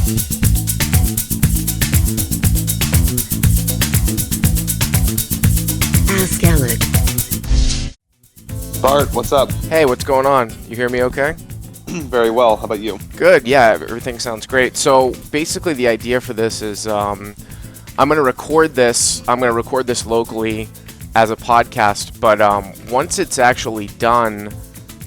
Ask Alec. Bart, what's up? Hey, what's going on? You hear me okay? Very well. How about you? Good, yeah, everything sounds great. So basically the idea for this is I'm going to record this. I'm going to record this locally as a podcast, but once it's actually done,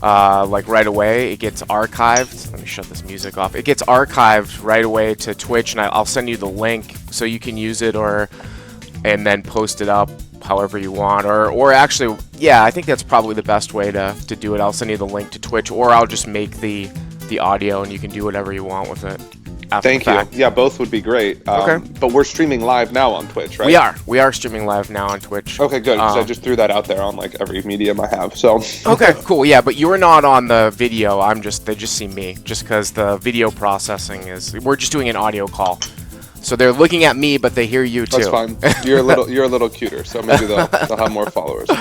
like right away, it gets archived. Let me shut this music off. It gets archived right away to Twitch, and I'll send you the link so you can use it and then post it up however you want, or actually, yeah, I think that's probably the best way to do it. I'll send you the link to Twitch, or I'll just make the audio and you can do whatever you want with it after Thank the fact. you. Yeah, both would be great. Okay. But we're streaming live now on Twitch, right? We are streaming live now on Twitch. Okay, good, because I just threw that out there on like every medium I have, so. Okay, cool, yeah, but you're not on the video. They just see me, just because the video processing we're just doing an audio call. So they're looking at me, but they hear you too. That's fine. You're a little cuter, so maybe they'll have more followers. All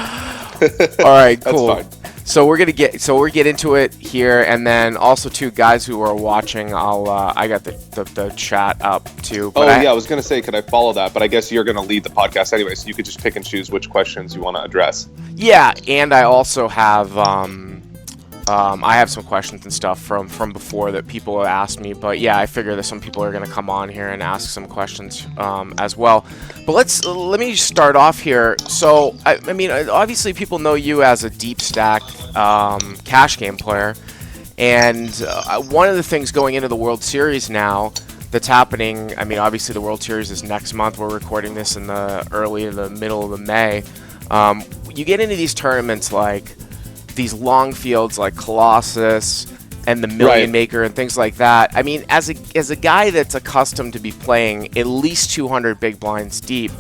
right, cool. That's fine. So we're get into it here, and then also two guys who are watching. I got the chat up too. But I was gonna say, could I follow that? But I guess you're gonna lead the podcast anyway, so you could just pick and choose which questions you want to address. Yeah, and I also have I have some questions and stuff from before that people have asked me, but yeah, I figure that some people are going to come on here and ask some questions as well. But let me just start off here. So, I mean, obviously people know you as a deep stack cash game player, and one of the things going into the World Series now that's happening, I mean, obviously the World Series is next month. We're recording this in the middle of May. You get into these tournaments like these long fields like Colossus and the Million Maker and things like that. I mean, as a guy that's accustomed to be playing at least 200 big blinds deep,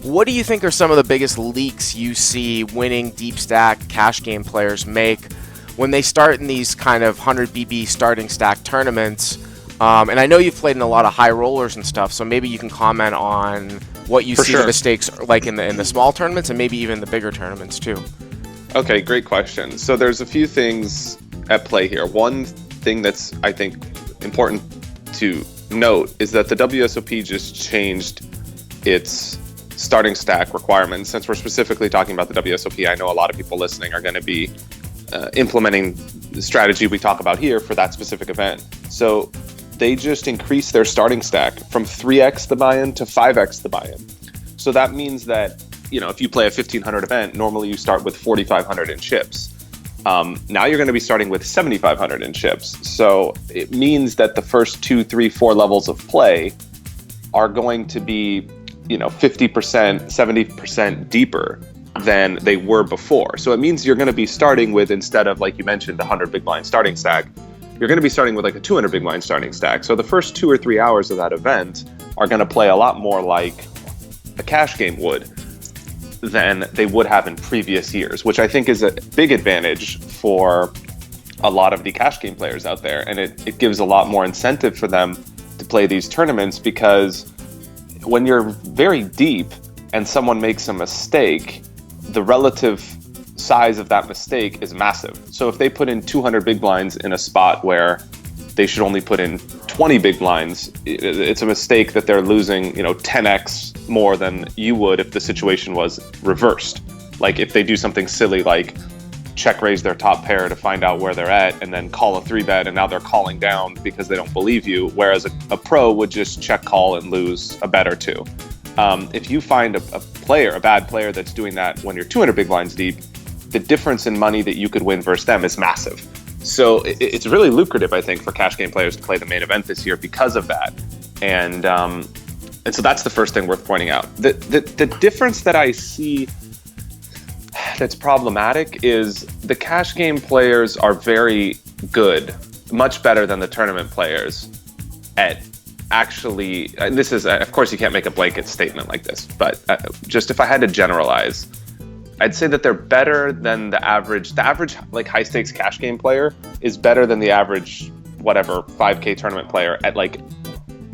what do you think are some of the biggest leaks you see winning deep stack cash game players make when they start in these kind of 100 BB starting stack tournaments? And I know you've played in a lot of high rollers and stuff, so maybe you can comment on what you see the mistakes like in the small tournaments and maybe even the bigger tournaments too. Okay, great question. So there's a few things at play here. One thing that's, I think, important to note is that the WSOP just changed its starting stack requirements. Since we're specifically talking about the WSOP, I know a lot of people listening are going to be implementing the strategy we talk about here for that specific event. So they just increased their starting stack from 3x the buy-in to 5x the buy-in. So that means that, you know, if you play a 1500 event, normally you start with 4500 in chips. Now you're going to be starting with 7500 in chips. So it means that the first 2, 3, 4 levels of play are going to be, 50%, 70% deeper than they were before. So it means you're going to be starting with, instead of, like you mentioned, the 100 big blind starting stack, you're going to be starting with like a 200 big blind starting stack. So the first 2 or 3 hours of that event are going to play a lot more like a cash game would than they would have in previous years, which I think is a big advantage for a lot of the cash game players out there. And it gives a lot more incentive for them to play these tournaments, because when you're very deep and someone makes a mistake, the relative size of that mistake is massive. So if they put in 200 big blinds in a spot where they should only put in 20 big blinds, it's a mistake that they're losing, 10x more than you would if the situation was reversed. Like if they do something silly like check raise their top pair to find out where they're at and then call a 3-bet, and now they're calling down because they don't believe you, whereas a pro would just check call and lose a bet or two. If you find a bad player that's doing that when you're 200 big blinds deep, the difference in money that you could win versus them is massive. So it's really lucrative, I think, for cash game players to play the main event this year because of that. And so that's the first thing worth pointing out. The difference that I see that's problematic is the cash game players are very good, much better than the tournament players at actually, and this is, of course you can't make a blanket statement like this, but just if I had to generalize, I'd say that they're better than the average like high stakes cash game player is better than the average, 5K tournament player at like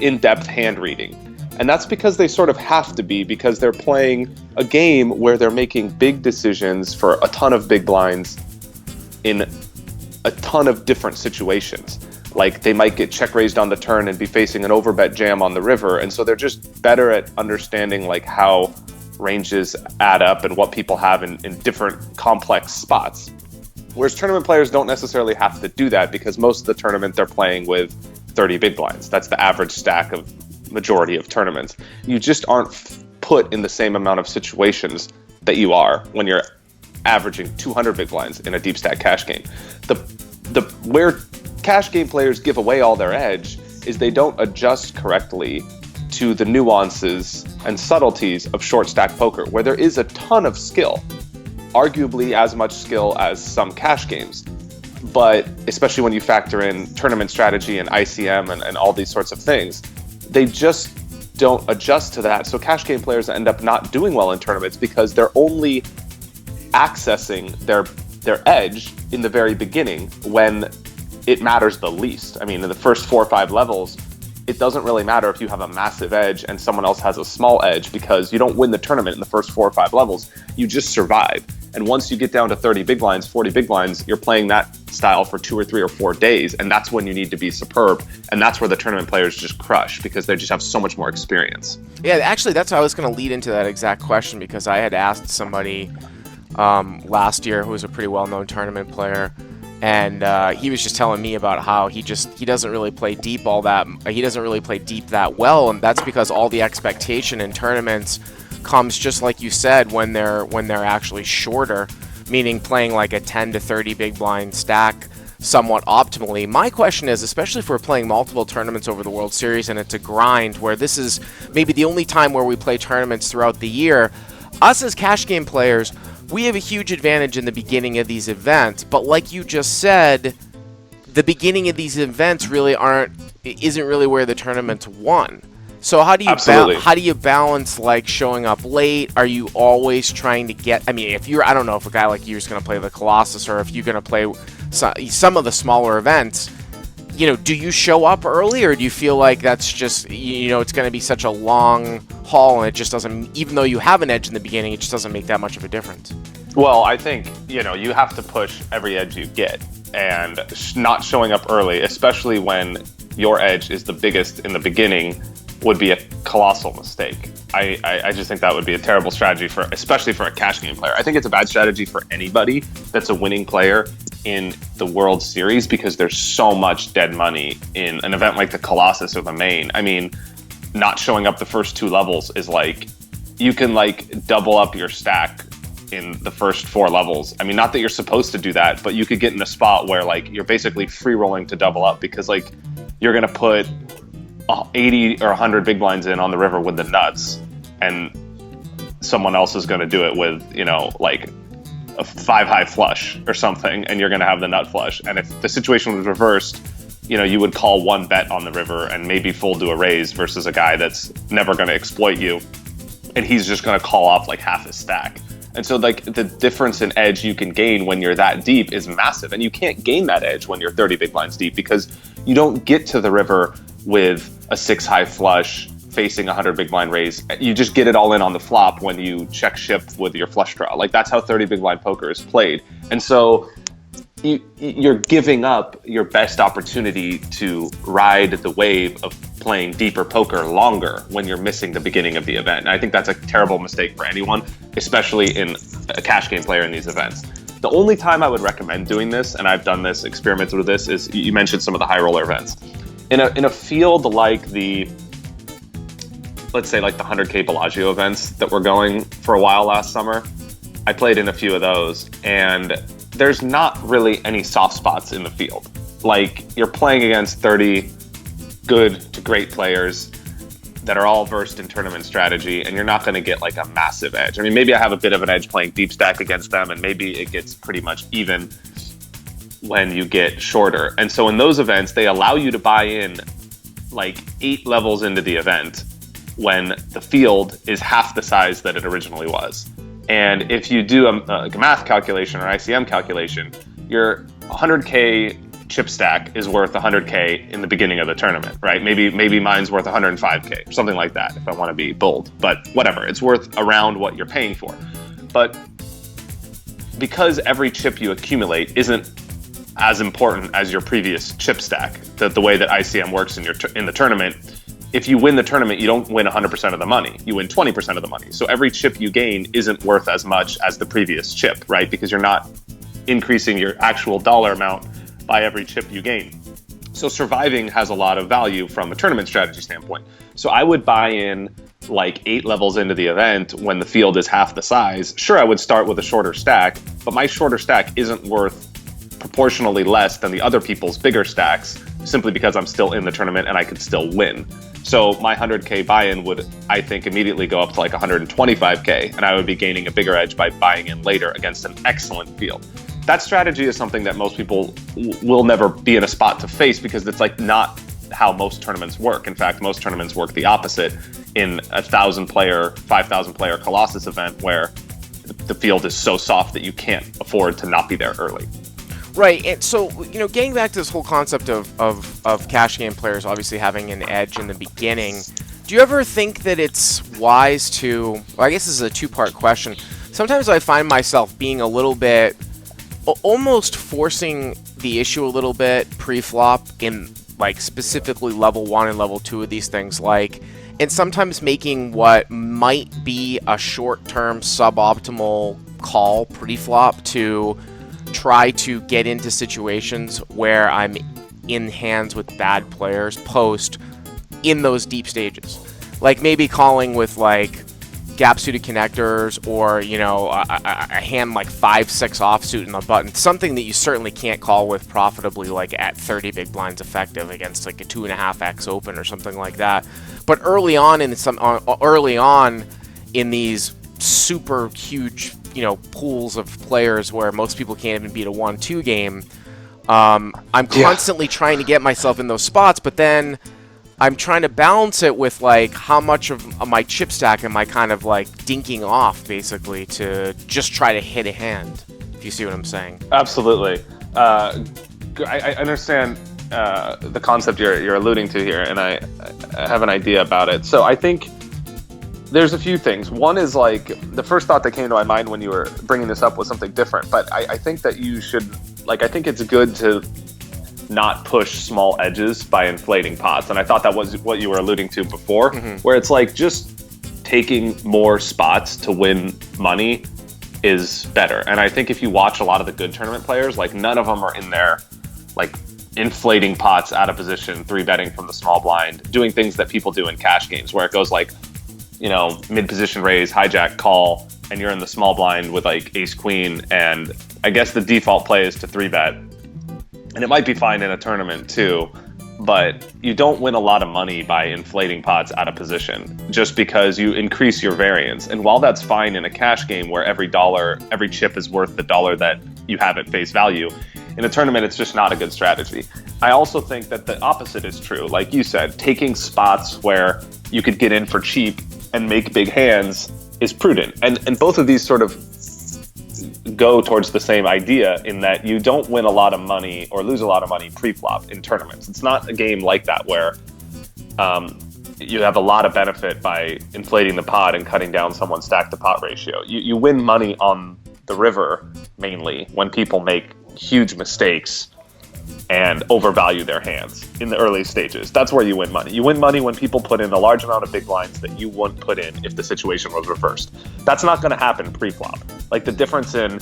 in-depth hand reading. And that's because they sort of have to be, because they're playing a game where they're making big decisions for a ton of big blinds in a ton of different situations. Like, they might get check raised on the turn and be facing an overbet jam on the river, and so they're just better at understanding like how ranges add up and what people have in different complex spots. Whereas tournament players don't necessarily have to do that, because most of the tournament they're playing with 30 big blinds. That's the average stack of majority of tournaments. You just aren't put in the same amount of situations that you are when you're averaging 200 big blinds in a deep stack cash game. The where cash game players give away all their edge is they don't adjust correctly to the nuances and subtleties of short stack poker, where there is a ton of skill, arguably as much skill as some cash games. But especially when you factor in tournament strategy and ICM and all these sorts of things, they just don't adjust to that. So cash game players end up not doing well in tournaments because they're only accessing their edge in the very beginning when it matters the least. I mean, in the first 4 or 5 levels, it doesn't really matter if you have a massive edge and someone else has a small edge, because you don't win the tournament in the first 4 or 5 levels. You just survive. And once you get down to 30 big blinds, 40 big blinds, you're playing that style for 2 or 3 or 4 days. And that's when you need to be superb. And that's where the tournament players just crush, because they just have so much more experience. Yeah, actually, that's how I was going to lead into that exact question, because I had asked somebody last year who was a pretty well-known tournament player, and he was just telling me about how he doesn't really play deep that well, and that's because all the expectation in tournaments comes, just like you said, when they're actually shorter, meaning playing like a 10 to 30 big blind stack somewhat optimally. My question is, especially if we're playing multiple tournaments over the World Series and it's a grind where this is maybe the only time where we play tournaments throughout the year, us as cash game players, we have a huge advantage in the beginning of these events, but like you just said, the beginning of these events isn't really where the tournament's won. So how do you balance like showing up late? Are you always trying to get? I mean, I don't know if a guy like you is going to play the Colossus, or if you're going to play some of the smaller events. You know, do you show up early, or do you feel like that's just, it's going to be such a long haul and it just doesn't, even though you have an edge in the beginning, it just doesn't make that much of a difference? Well, I think, you have to push every edge you get, and not showing up early, especially when your edge is the biggest in the beginning, would be a colossal mistake. I just think that would be a terrible strategy especially for a cash game player. I think it's a bad strategy for anybody that's a winning player in the World Series, because there's so much dead money in an event like the Colossus or the Main. I mean, not showing up the first 2 levels is like, you can like double up your stack in the first 4 levels. I mean, not that you're supposed to do that, but you could get in a spot where like you're basically free rolling to double up, because like you're going to put 80 or 100 big blinds in on the river with the nuts, and someone else is going to do it with, like a 5 high flush or something, and you're going to have the nut flush. And if the situation was reversed, you would call 1 bet on the river and maybe fold to a raise, versus a guy that's never going to exploit you, and he's just going to call off like half his stack. And so like the difference in edge you can gain when you're that deep is massive, and you can't gain that edge when you're 30 big blinds deep, because you don't get to the river with a 6 high flush facing 100 big blind raise. You just get it all in on the flop when you check ship with your flush draw. Like, that's how 30 big blind poker is played. And so you're giving up your best opportunity to ride the wave of playing deeper poker longer when you're missing the beginning of the event. And I think that's a terrible mistake for anyone, especially in a cash game player in these events. The only time I would recommend doing this, and I've done this, experimented with this, is you mentioned some of the high roller events. In a field like let's say like the 100K Bellagio events that were going for a while last summer, I played in a few of those, and there's not really any soft spots in the field. Like, you're playing against 30 good to great players that are all versed in tournament strategy, and you're not going to get like a massive edge. I mean, maybe I have a bit of an edge playing deep stack against them, and maybe it gets pretty much even when you get shorter. And so in those events, they allow you to buy in like 8 levels into the event when the field is half the size that it originally was. And if you do a math calculation or ICM calculation, your 100K chip stack is worth 100K in the beginning of the tournament, right? Maybe mine's worth 105K or something like that, if I want to be bold. But whatever, it's worth around what you're paying for. But because every chip you accumulate isn't as important as your previous chip stack. The way that ICM works in the tournament, if you win the tournament, you don't win 100% of the money. You win 20% of the money. So every chip you gain isn't worth as much as the previous chip, right? Because you're not increasing your actual dollar amount by every chip you gain. So surviving has a lot of value from a tournament strategy standpoint. So I would buy in like 8 levels into the event when the field is half the size. Sure, I would start with a shorter stack, but my shorter stack isn't worth proportionally less than the other people's bigger stacks, simply because I'm still in the tournament and I could still win. So my 100K buy-in would, I think, immediately go up to like 125K, and I would be gaining a bigger edge by buying in later against an excellent field. That strategy is something that most people will never be in a spot to face, because it's like not how most tournaments work. In fact, most tournaments work the opposite in a 1,000-player, 5,000-player Colossus event where the field is so soft that you can't afford to not be there early. Right, and so, getting back to this whole concept of cash game players obviously having an edge in the beginning, do you ever think that it's wise to, well, I guess this is a two-part question. Sometimes I find myself being a little bit, almost forcing the issue a little bit pre-flop in, like, specifically level 1 and level 2 of these things, like, and sometimes making what might be a short-term suboptimal call pre-flop to try to get into situations where I'm in hands with bad players post in those deep stages. Like maybe calling with like gap suited connectors, or a hand like 5-6 offsuit in the button, something that you certainly can't call with profitably like at 30 big blinds effective against like a 2.5x open or something like that. But early on in these super huge pools of players where most people can't even beat a 1-2 game, I'm constantly trying to get myself in those spots, but then I'm trying to balance it with like how much of my chip stack am I kind of like dinking off basically to just try to hit a hand, if you see what I'm saying. Absolutely. I understand the concept you're alluding to here, and I have an idea about it. So I think there's a few things. One is like the first thought that came to my mind when you were bringing this up was something different, but I think that you should, I think it's good to not push small edges by inflating pots. And I thought that was what you were alluding to before, where it's like just taking more spots to win money is better. And I think if you watch a lot of the good tournament players, like none of them are in there like inflating pots out of position, 3-betting from the small blind, doing things that people do in cash games where it goes like, mid-position raise, hijack, call, and you're in the small blind with like ace queen, and I guess the default play is to 3-bet. And it might be fine in a tournament too, but you don't win a lot of money by inflating pots out of position just because you increase your variance. And while that's fine in a cash game where every chip is worth the dollar that you have at face value, in a tournament it's just not a good strategy. I also think that the opposite is true. Like you said, taking spots where you could get in for cheap and make big hands is prudent. And both of these sort of go towards the same idea in that you don't win a lot of money or lose a lot of money pre-flop in tournaments. It's not a game like that where you have a lot of benefit by inflating the pot and cutting down someone's stack to pot ratio. You win money on the river mainly when people make huge mistakes and overvalue their hands in the early stages. That's where you win money. You win money when people put in a large amount of big blinds that you wouldn't put in if the situation was reversed. That's not going to happen pre-flop. Like the difference in,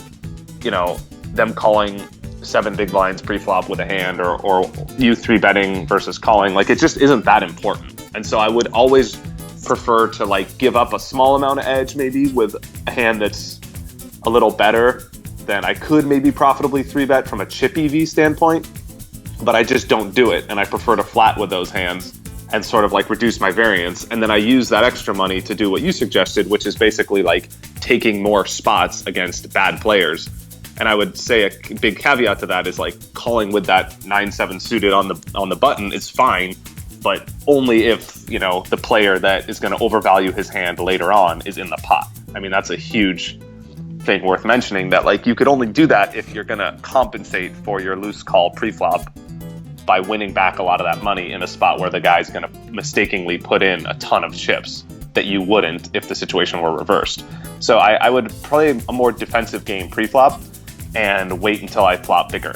them calling 7 big blinds pre-flop with a hand or you 3-betting versus calling, like it just isn't that important. And so I would always prefer to like give up a small amount of edge maybe with a hand that's a little better than I could maybe profitably 3-bet from a chip EV standpoint, but I just don't do it. And I prefer to flat with those hands and sort of like reduce my variance. And then I use that extra money to do what you suggested, which is basically like taking more spots against bad players. And I would say a big caveat to that is like calling with that 9-7 suited on the button is fine, but only if, the player that is going to overvalue his hand later on is in the pot. I mean, that's a huge thing worth mentioning, that like you could only do that if you're going to compensate for your loose call pre-flop by winning back a lot of that money in a spot where the guy's going to mistakenly put in a ton of chips that you wouldn't if the situation were reversed. So I would play a more defensive game pre-flop and wait until I flop bigger,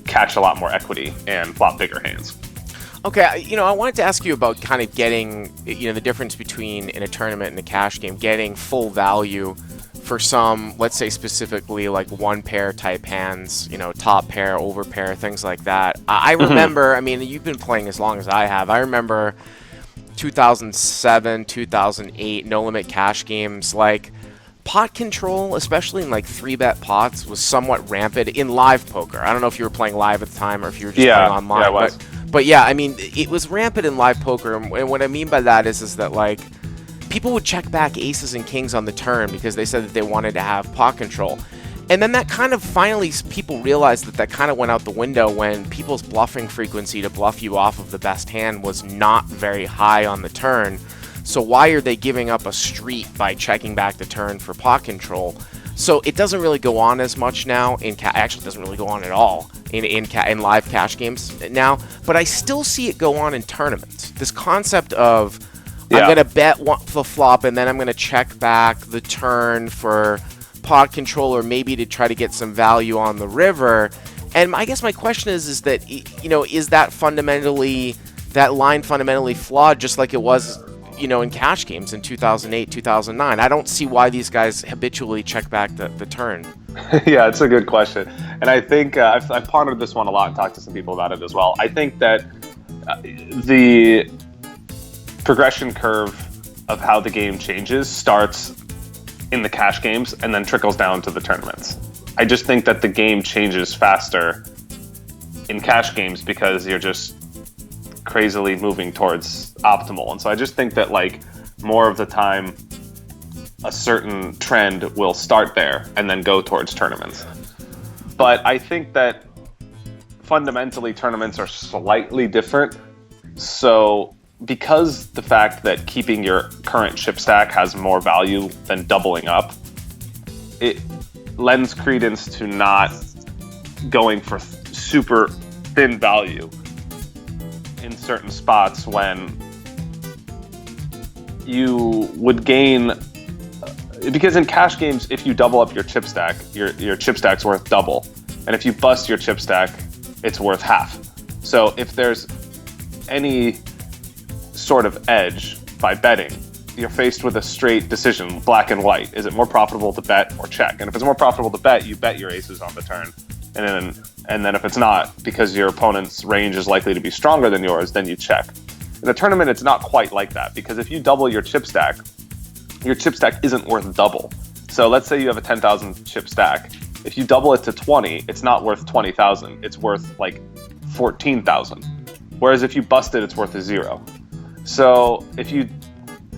catch a lot more equity and flop bigger hands. Okay, I wanted to ask you about kind of getting, the difference between in a tournament and a cash game, getting full value for some, let's say specifically like one pair type hands, top pair, over pair, things like that. I remember, I mean, you've been playing as long as I have. I remember 2007, 2008, no limit cash games, like pot control, especially in like 3-bet pots, was somewhat rampant in live poker. I don't know if you were playing live at the time or if you were just playing online. Yeah, it was. But yeah, I mean, it was rampant in live poker, and what I mean by that is that like people would check back aces and kings on the turn because they said that they wanted to have pot control. And then that kind of finally people realized that kind of went out the window when people's bluffing frequency to bluff you off of the best hand was not very high on the turn. So why are they giving up a street by checking back the turn for pot control? So it doesn't really go on as much now. Actually, it doesn't really go on at all in live cash games now. But I still see it go on in tournaments. This concept of I'm going to bet the flop and then I'm going to check back the turn for pot control or maybe to try to get some value on the river. And I guess my question is that, is that line fundamentally flawed just like it was in cash games in 2008, 2009. I don't see why these guys habitually check back the turn. Yeah, it's a good question. And I think I've pondered this one a lot and talked to some people about it as well. I think that the progression curve of how the game changes starts in the cash games and then trickles down to the tournaments. I just think that the game changes faster in cash games because you're just crazily moving towards optimal. And so I just think that like more of the time a certain trend will start there and then go towards tournaments. But I think that fundamentally tournaments are slightly different. So because the fact that keeping your current chip stack has more value than doubling up, it lends credence to not going for super thin value in certain spots when you would gain, because in cash games, if you double up your chip stack, your chip stack's worth double. And if you bust your chip stack, it's worth half. So if there's any sort of edge by betting, you're faced with a straight decision, black and white. Is it more profitable to bet or check? And if it's more profitable to bet, you bet your aces on the turn. And then if it's not, because your opponent's range is likely to be stronger than yours, then you check. In a tournament, it's not quite like that, because if you double your chip stack isn't worth double. So let's say you have a 10,000 chip stack. If you double it to 20, it's not worth 20,000. It's worth like 14,000. Whereas if you bust it, it's worth a 0. So if you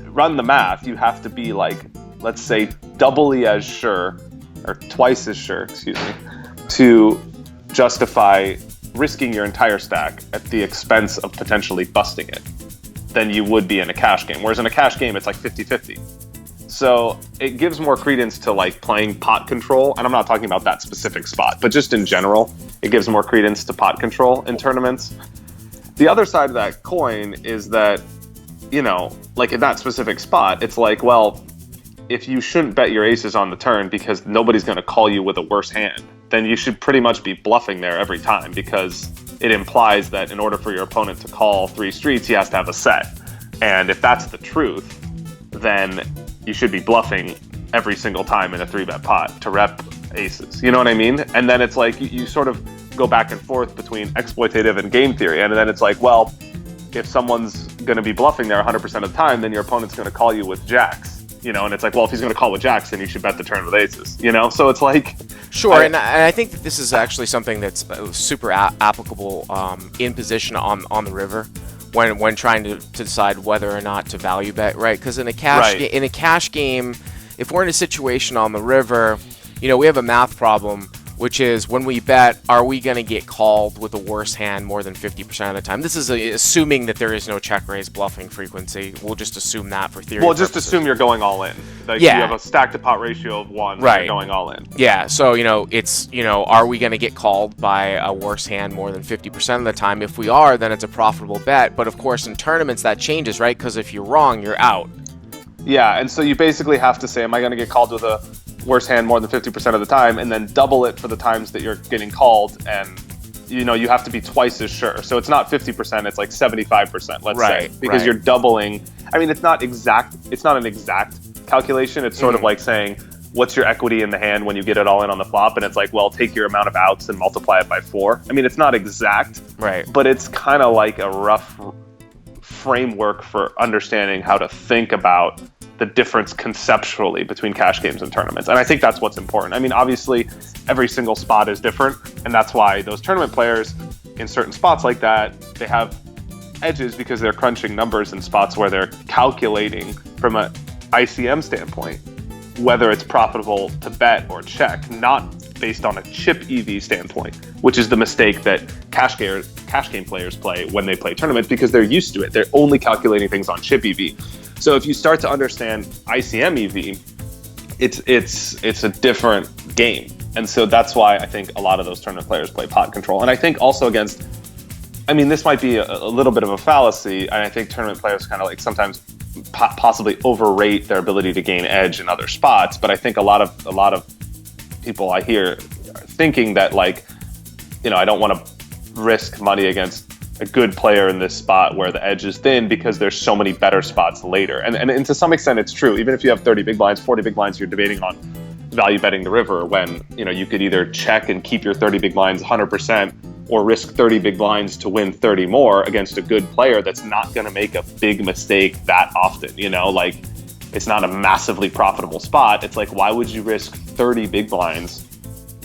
run the math, you have to be like, let's say, doubly as sure, or twice as sure, to justify risking your entire stack at the expense of potentially busting it than you would be in a cash game. Whereas in a cash game, it's like 50-50. So it gives more credence to like playing pot control. And I'm not talking about that specific spot, but just in general, it gives more credence to pot control in tournaments. The other side of that coin is that, like in that specific spot, it's like, well, if you shouldn't bet your aces on the turn because nobody's going to call you with a worse hand, then you should pretty much be bluffing there every time, because it implies that in order for your opponent to call 3 streets, he has to have a set. And if that's the truth, then you should be bluffing every single time in a 3-bet pot to rep aces. You know what I mean? And then it's like you sort of go back and forth between exploitative and game theory. And then it's like, well, if someone's going to be bluffing there 100% of the time, then your opponent's going to call you with jacks. And it's like, well, if he's going to call with jacks, then you should bet the turn with aces, So it's like... Sure, and I think that this is actually something that's super applicable in position on the river when trying to decide whether or not to value bet, right? Because in a cash game, if we're in a situation on the river, we have a math problem, which is when we bet, are we going to get called with a worse hand more than 50% of the time? This is assuming that there is no check raise bluffing frequency. We'll just assume that for theory purposes. Just assume you're going all in. Like you have a stack to pot ratio of 1, right? You're going all in. Yeah, so it's are we going to get called by a worse hand more than 50% of the time? If we are, then it's a profitable bet. But of course, in tournaments that changes, right? Because if you're wrong, you're out. Yeah, and so you basically have to say, am I going to get called with a worst hand more than 50% of the time, and then double it for the times that you're getting called, and you have to be twice as sure. So it's not 50%, it's like 75%, let's say, because you're doubling. I mean, it's not an exact calculation. It's sort of like saying, what's your equity in the hand when you get it all in on the flop? And it's like, well, take your amount of outs and multiply it by 4. I mean, it's not exact, but it's kind of like a rough framework for understanding how to think about the difference conceptually between cash games and tournaments. And I think that's what's important. I mean, obviously, every single spot is different, and that's why those tournament players in certain spots like that, they have edges because they're crunching numbers in spots where they're calculating from an ICM standpoint whether it's profitable to bet or check, not based on a chip EV standpoint, which is the mistake that cash game players play when they play tournaments because they're used to it. They're only calculating things on chip EV. So if you start to understand ICM EV, it's a different game. And so that's why I think a lot of those tournament players play pot control. And I think also against, I mean, this might be a little bit of a fallacy, and I think tournament players kind of like sometimes possibly overrate their ability to gain edge in other spots. But I think a lot of people I hear are thinking that, like, you know, I don't want to risk money against a good player in this spot where the edge is thin because there's so many better spots later. And to some extent it's true. Even if you have 30 big blinds, 40 big blinds, you're debating on value betting the river when, you know, you could either check and keep your 30 big blinds 100% or risk 30 big blinds to win 30 more against a good player that's not going to make a big mistake that often. You know, like, it's not a massively profitable spot. It's like, why would you risk 30 big blinds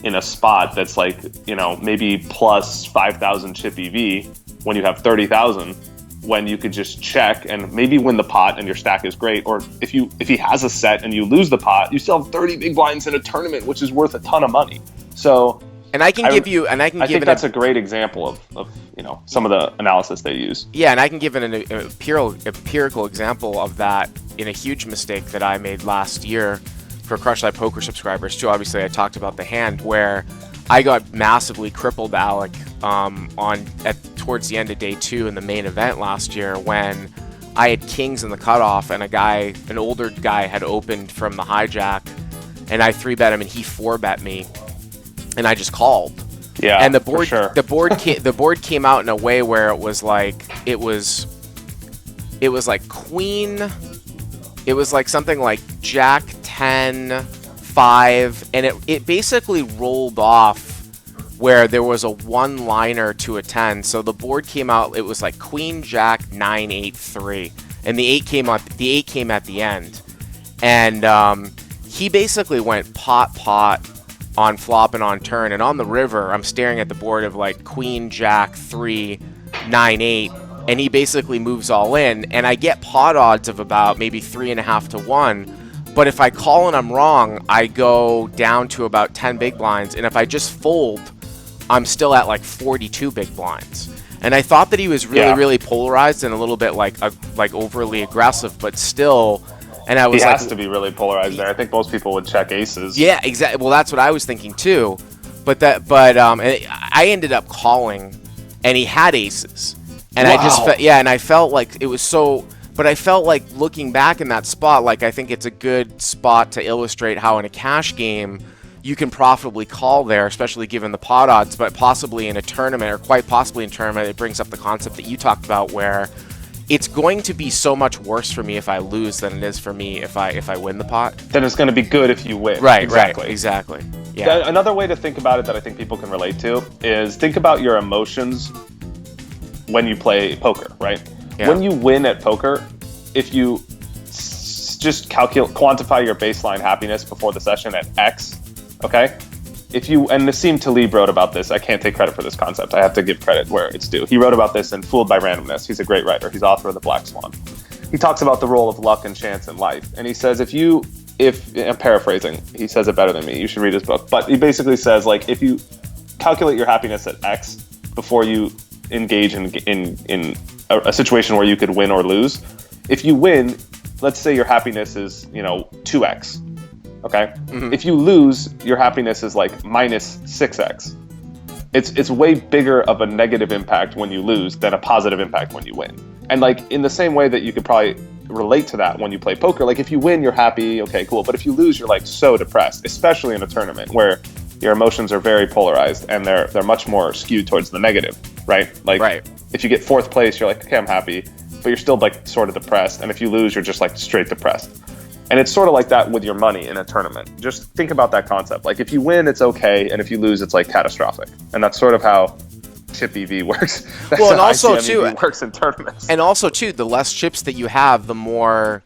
in a spot that's like, you know, maybe plus 5,000 chip EV when you have 30,000, when you could just check and maybe win the pot and your stack is great? Or if he has a set and you lose the pot, you still have 30 big blinds in a tournament, which is worth a ton of money. So, I think that's a great example of you know, some of the analysis they use. Yeah, and I can give an empirical example of that in a huge mistake that I made last year for Crush Live Poker subscribers too. Obviously, I talked about the hand where I got massively crippled, Alec, towards the end of day 2 in the main event last year when I had kings in the cutoff and an older guy had opened from the hijack, and I 3-bet him and he 4-bet me. And I just called. Yeah, and the board, for sure. the board came out in a way where it was like queen. It was like something like Jack 10, 5, and it basically rolled off where there was a one-liner to a 10. So the board came out. It was like Queen, Jack, 9, 8, 3, and the 8 came at the end, and he basically went pot on flop and on turn, and on the river I'm staring at the board of like Queen, Jack, 3, 9, 8, and he basically moves all in, and I get pot odds of about maybe 3.5 to 1, but if I call and I'm wrong, I go down to about 10 big blinds, and if I just fold, I'm still at like 42 big blinds. And I thought that he was really polarized and a little bit like overly aggressive, but still. And I was he has to be really polarized there. I think most people would check aces. Yeah, exactly. Well, that's what I was thinking too. But I ended up calling, and he had aces, and wow. I felt like it was so. But I felt like looking back in that spot, like I think it's a good spot to illustrate how in a cash game you can profitably call there, especially given the pot odds. But possibly in a tournament, or quite possibly in a tournament, it brings up the concept that you talked about where it's going to be so much worse for me if I lose than it is for me if I win the pot. Then it's going to be good if you win. Right, exactly. Yeah. Another way to think about it that I think people can relate to is think about your emotions when you play poker, right? Yeah. When you win at poker, if you just quantify your baseline happiness before the session at X, okay? And Nassim Taleb wrote about this. I can't take credit for this concept. I have to give credit where it's due. He wrote about this in Fooled by Randomness. He's a great writer. He's author of The Black Swan. He talks about the role of luck and chance in life. And he says, I'm paraphrasing, he says it better than me. You should read his book. But he basically says, like, if you calculate your happiness at X before you engage in a situation where you could win or lose, if you win, let's say your happiness is, 2X. Okay. Mm-hmm. If you lose, your happiness is like minus 6X. It's way bigger of a negative impact when you lose than a positive impact when you win. And like in the same way that you could probably relate to that when you play poker. Like if you win, you're happy, okay, cool. But if you lose, you're like so depressed, especially in a tournament where your emotions are very polarized and they're much more skewed towards the negative, right? Like Right. if you get fourth place, you're like, okay, I'm happy, but you're still like sort of depressed. And if you lose, you're just like straight depressed. And it's sort of like that with your money in a tournament. Just think about that concept. Like if you win, it's okay, and if you lose, it's like catastrophic. And that's sort of how chip EV works. That's Well, and how also, ICM too, EV works in tournaments. And also, too, the less chips that you have, the more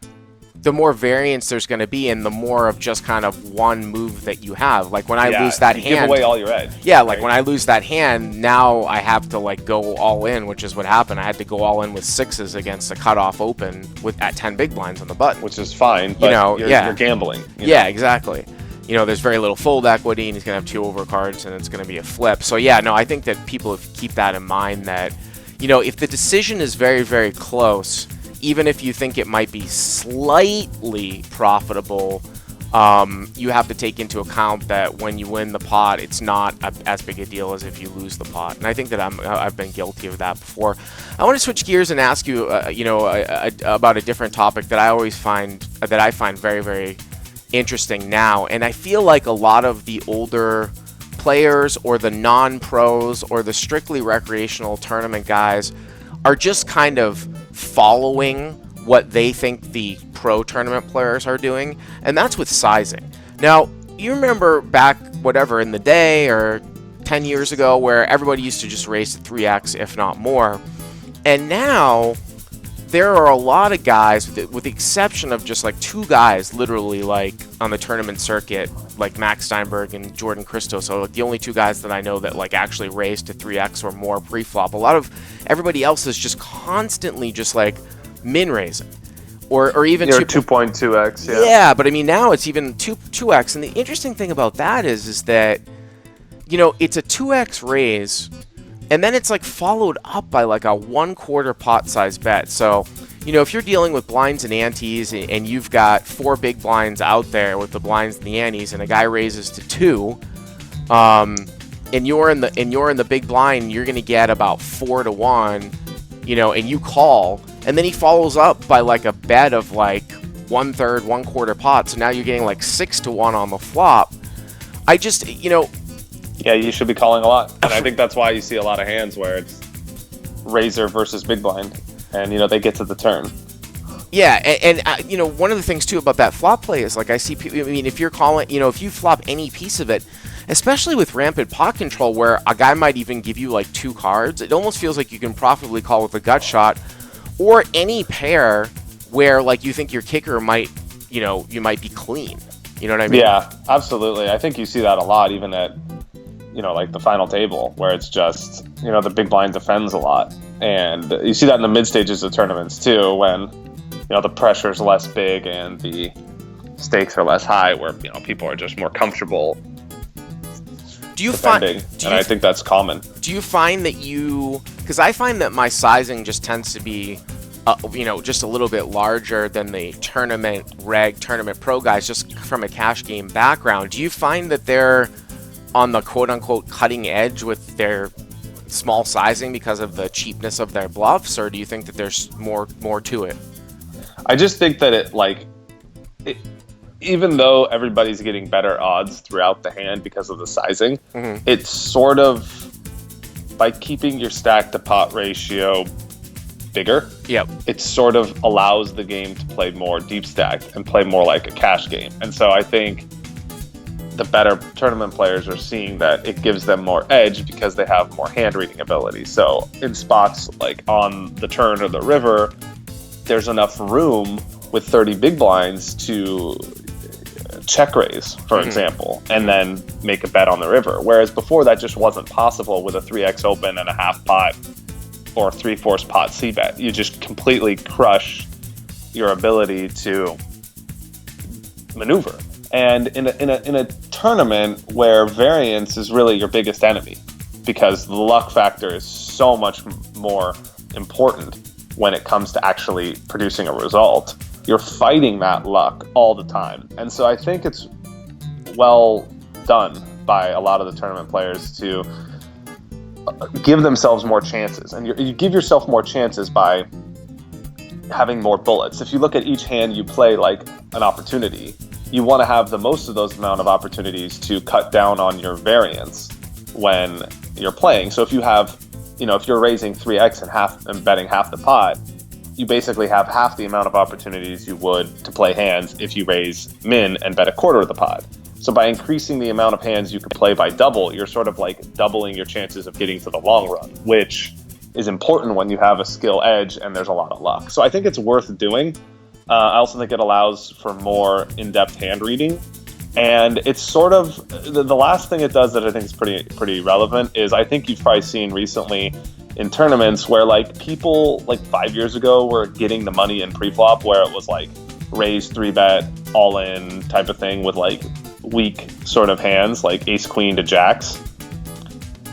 variance there's going to be, and the more of just kind of one move that you have. Like when I lose that you hand, give away all your edge. yeah, like right? when I lose that hand, now I have to like go all in, which is what happened. I had to go all in with sixes against a cutoff open at 10 big blinds on the button. Which is fine, but you're gambling. Yeah, exactly. There's very little fold equity, and he's going to have 2 overcards, and it's going to be a flip. So yeah, no, I think that people keep that in mind, that if the decision is very, very close, even if you think it might be slightly profitable, you have to take into account that when you win the pot, it's not as big a deal as if you lose the pot. And I think that I've been guilty of that before. I want to switch gears and ask you, about a different topic that I find very, very interesting now. And I feel like a lot of the older players or the non-pros or the strictly recreational tournament guys are just kind of following what they think the pro tournament players are doing, and that's with sizing. Now, you remember back, whatever, in the day or 10 years ago, where everybody used to just raise to 3x, if not more, and now there are a lot of guys, with the exception of just like 2 guys, literally, like on the tournament circuit, like Max Steinberg and Jordan Christo. So like the only 2 guys that I know that like actually raised to 3x or more pre-flop. A lot of everybody else is just constantly just like min raising, or even 2.2x. Yeah, but I mean now it's even 2x. And the interesting thing about that is that it's a 2x raise, and then it's like followed up by like a 1/4 pot size bet. So, if you're dealing with blinds and antes, and you've got 4 big blinds out there with the blinds and the antes, and a guy raises to 2, and you're in the big blind, you're gonna get about 4-1, and you call, and then he follows up by like a bet of like 1/3, 1/4 pot. So now you're getting like 6-1 on the flop. I just, Yeah, you should be calling a lot. And I think that's why you see a lot of hands where it's razor versus big blind, and they get to the turn. Yeah, and one of the things too about that flop play is like I see people. I mean, if you're calling, if you flop any piece of it, especially with rampant pot control, where a guy might even give you like 2 cards, it almost feels like you can profitably call with a gut shot, or any pair where like you think your kicker might, you might be clean. You know what I mean? Yeah, absolutely. I think you see that a lot, even at like the final table, where it's just, the big blind defends a lot. And you see that in the mid stages of tournaments too, when, the pressure's less big and the stakes are less high, where, people are just more comfortable defending. I think that's common. Do you find that because I find that my sizing just tends to be, just a little bit larger than the tournament pro guys, just from a cash game background. Do you find that they're on the quote-unquote cutting edge with their small sizing because of the cheapness of their bluffs, or do you think that there's more to it? I just think that even though everybody's getting better odds throughout the hand because of the sizing, it's sort of, by keeping your stack to pot ratio bigger, it sort of allows the game to play more deep stacked and play more like a cash game. And so I think the better tournament players are seeing that it gives them more edge because they have more hand reading ability. So in spots like on the turn or the river, there's enough room with 30 big blinds to check raise, for example, and then make a bet on the river. Whereas before that just wasn't possible with a 3x open and a half pot or 3/4 pot c-bet. You just completely crush your ability to maneuver. And in a tournament where variance is really your biggest enemy, because the luck factor is so much more important when it comes to actually producing a result, you're fighting that luck all the time. And so I think it's well done by a lot of the tournament players to give themselves more chances. And you give yourself more chances by having more bullets. If you look at each hand you play like an opportunity, you want to have the most of those amount of opportunities to cut down on your variance when you're playing. So if you have, if you're raising 3x and betting half the pot, you basically have half the amount of opportunities you would to play hands if you raise min and bet a quarter of the pot. So by increasing the amount of hands you can play by double, you're sort of like doubling your chances of getting to the long run, which is important when you have a skill edge and there's a lot of luck. So I think it's worth doing. I also think it allows for more in-depth hand reading. And it's sort of, the last thing it does that I think is pretty relevant is I think you've probably seen recently in tournaments where like people like 5 years ago were getting the money in pre-flop where it was like raise 3-bet, all-in type of thing with like weak sort of hands, like ace queen to jacks.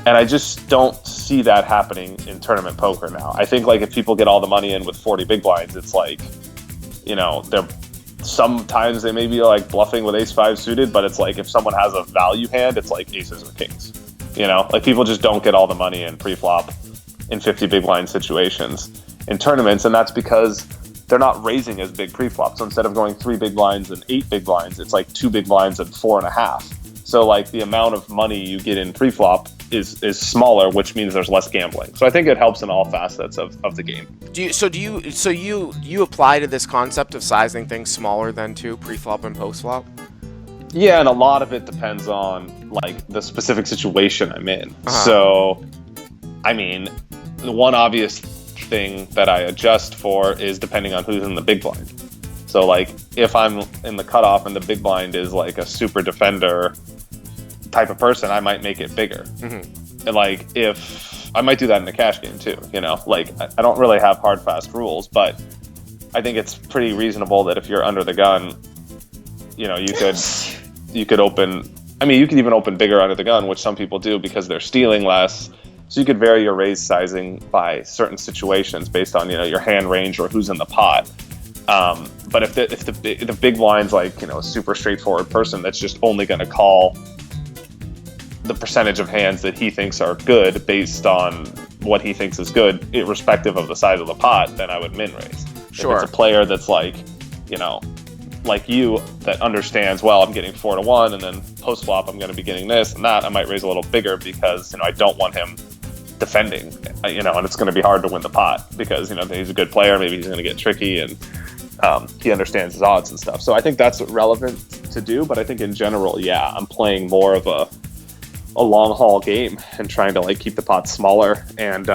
And I just don't see that happening in tournament poker now. I think like if people get all the money in with 40 big blinds, it's like, they're sometimes they may be like bluffing with ace 5 suited, but it's like if someone has a value hand, it's like aces or kings. Like people just don't get all the money in pre-flop in 50 big blind situations in tournaments, and that's because they're not raising as big pre-flop. So instead of going 3 big blinds and 8 big blinds, it's like 2 big blinds and 4.5. So like the amount of money you get in pre-flop is smaller, which means there's less gambling. So I think it helps in all facets of the game. So you apply to this concept of sizing things smaller than 2 pre-flop and post-flop? Yeah, and a lot of it depends on like the specific situation I'm in. Uh-huh. So, I mean, the one obvious thing that I adjust for is depending on who's in the big blind. So like if I'm in the cutoff and the big blind is like a super defender type of person, I might make it bigger. Mm-hmm. And like if I might do that in the cash game too, like I don't really have hard fast rules, but I think it's pretty reasonable that if you're under the gun, you could open, you could even open bigger under the gun, which some people do because they're stealing less. So you could vary your raise sizing by certain situations based on, your hand range or who's in the pot. But if the big blind's like, a super straightforward person that's just only going to call the percentage of hands that he thinks are good based on what he thinks is good, irrespective of the size of the pot, then I would min raise. Sure. If it's a player that's like, like you, that understands, well, I'm getting 4 to 1, and then post flop I'm going to be getting this and that, I might raise a little bigger because I don't want him defending, and it's going to be hard to win the pot because he's a good player, maybe he's going to get tricky, and he understands his odds and stuff. So I think that's relevant to do, but I think in general, yeah, I'm playing more of a long haul game and trying to like keep the pot smaller, and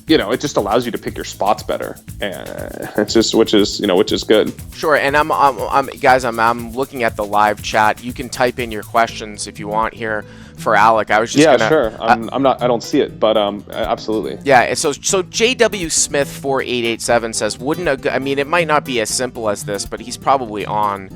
it just allows you to pick your spots better, and it's just which is good. Sure. And I'm looking at the live chat. You can type in your questions if you want here for Alec. I was just sure. I don't see it, but absolutely. Yeah. So JW Smith 4887 says, it might not be as simple as this, but he's probably on.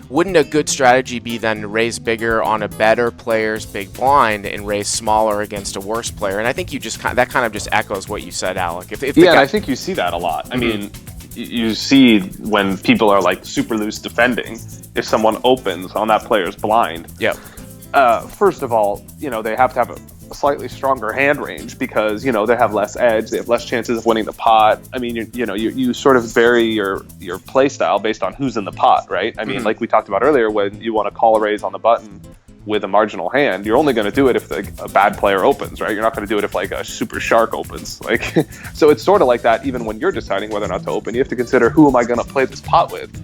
Wouldn't a good strategy be then to raise bigger on a better player's big blind and raise smaller against a worse player? And I think that kind of just echoes what you said, Alec. And I think you see that a lot. I mean, you see when people are like super loose defending, if someone opens on that player's blind. Yeah. First of all, they have to have a slightly stronger hand range because they have less edge, they have less chances of winning the pot. I mean, you sort of vary your play style based on who's in the pot, right? I mean, like we talked about earlier, when you want to call a raise on the button with a marginal hand, you're only going to do it if a bad player opens, right? You're not going to do it if like a super shark opens. Like, so it's sort of like that. Even when you're deciding whether or not to open, you have to consider, who am I going to play this pot with?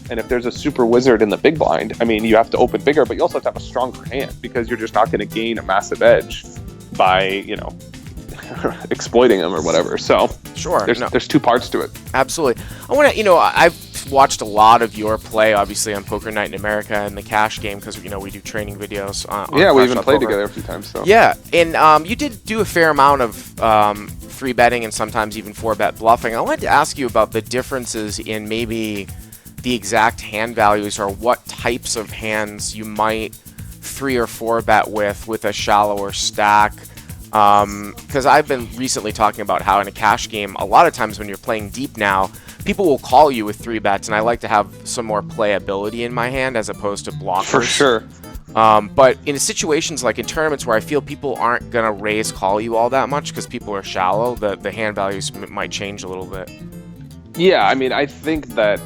And if there's a super wizard in the big blind, you have to open bigger, but you also have to have a stronger hand because you're just not going to gain a massive edge by, exploiting them or whatever. So sure, there's 2 parts to it. Absolutely. I want to, I've watched a lot of your play, obviously, on Poker Night in America and the cash game because, we do training videos on we even played together a few times. So. Yeah, and you did do a fair amount of 3 betting and sometimes even 4-bet bluffing. I wanted to ask you about the differences in maybe the exact hand values or what types of hands you might 3 or 4 bet with a shallower stack, because I've been recently talking about how in a cash game, a lot of times when you're playing deep now, people will call you with 3 bets, and I like to have some more playability in my hand as opposed to blockers. For sure. But in situations like in tournaments where I feel people aren't gonna call you all that much because people are shallow, the hand values might change a little bit. Yeah, I mean, I think that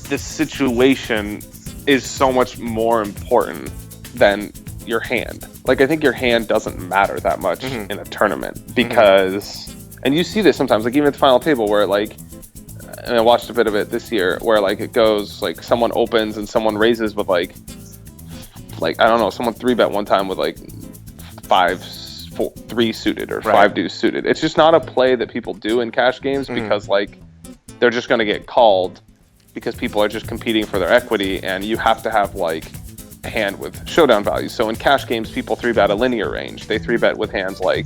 the situation is so much more important than your hand. Like, I think your hand doesn't matter that much in a tournament because, and you see this sometimes, like even at the final table where like, and I watched a bit of it this year where like it goes like someone opens and someone raises with like I don't know, someone 3-bet one time with like 3 suited or 5 deuce suited. It's just not a play that people do in cash games because like they're just going to get called because people are just competing for their equity, and you have to have like a hand with showdown value. So in cash games, people 3-bet a linear range. They 3-bet with hands like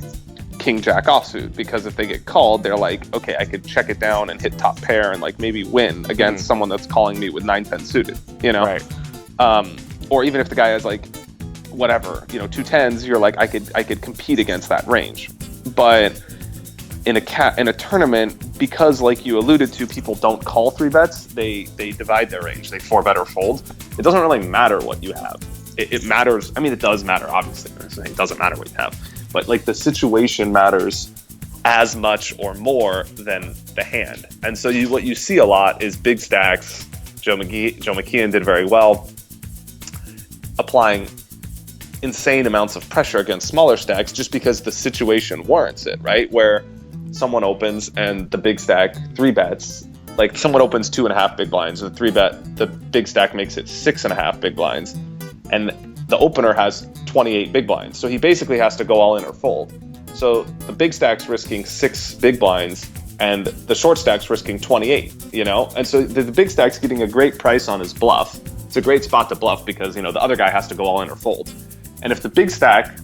king jack offsuit because if they get called, they're like, okay, I could check it down and hit top pair and like maybe win against someone that's calling me with 9-10 suited, you know? Right. Or even if the guy has like whatever, you know, 2 10s, you're like, I could compete against that range. But in a tournament, because like you alluded to, people don't call 3-bets, they divide their range. They 4-bet or fold. It doesn't really matter what you have. It matters. I mean, it does matter, obviously. It doesn't matter what you have. But like the situation matters as much or more than the hand. And so what you see a lot is big stacks. Joe McKeon did very well, applying insane amounts of pressure against smaller stacks just because the situation warrants it, right? Where someone opens and the big stack 3-bets, like someone opens 2.5 big blinds, and the 3-bet, the big stack makes it 6.5 big blinds, and the opener has 28 big blinds. So he basically has to go all in or fold. So the big stack's risking 6 big blinds and the short stack's risking 28, you know? And so the big stack's getting a great price on his bluff. It's a great spot to bluff because, you know, the other guy has to go all in or fold. And if the big stack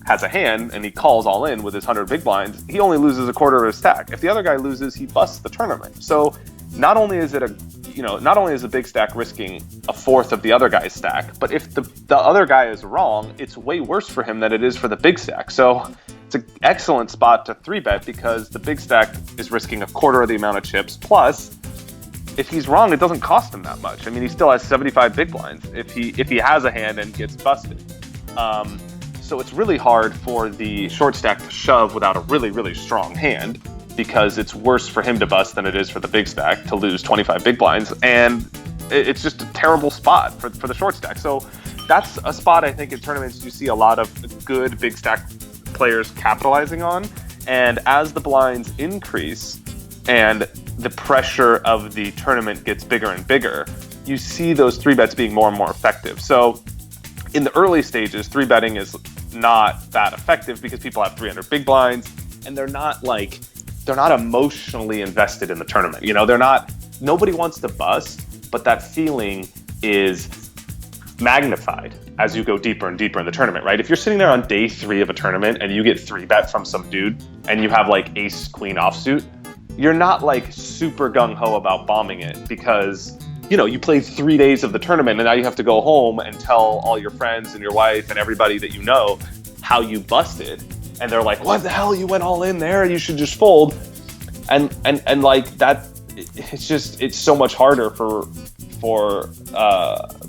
has a hand and he calls all in with his 100 big blinds, he only loses a quarter of his stack. If the other guy loses, he busts the tournament. So not only is the big stack risking a fourth of the other guy's stack, but if the other guy is wrong, it's way worse for him than it is for the big stack. So it's an excellent spot to 3-bet because the big stack is risking a quarter of the amount of chips. Plus, if he's wrong, it doesn't cost him that much. I mean, he still has 75 big blinds if he has a hand and gets busted. So it's really hard for the short stack to shove without a really, really strong hand because it's worse for him to bust than it is for the big stack to lose 25 big blinds. And it's just a terrible spot for the short stack. So that's a spot I think in tournaments you see a lot of good big stack players capitalizing on. And as the blinds increase and the pressure of the tournament gets bigger and bigger, you see those 3-bets being more and more effective. So in the early stages, 3-betting is not that effective because people have 300 big blinds and they're not emotionally invested in the tournament. You know, nobody wants to bust, but that feeling is magnified as you go deeper and deeper in the tournament, right? If you're sitting there on day 3 of a tournament and you get 3-bet from some dude and you have like ace queen offsuit, you're not like super gung-ho about bombing it because, you know, you played 3 days of the tournament and now you have to go home and tell all your friends and your wife and everybody that you know how you busted. And they're like, what the hell? You went all in there. You should just fold. And like that, it's so much harder for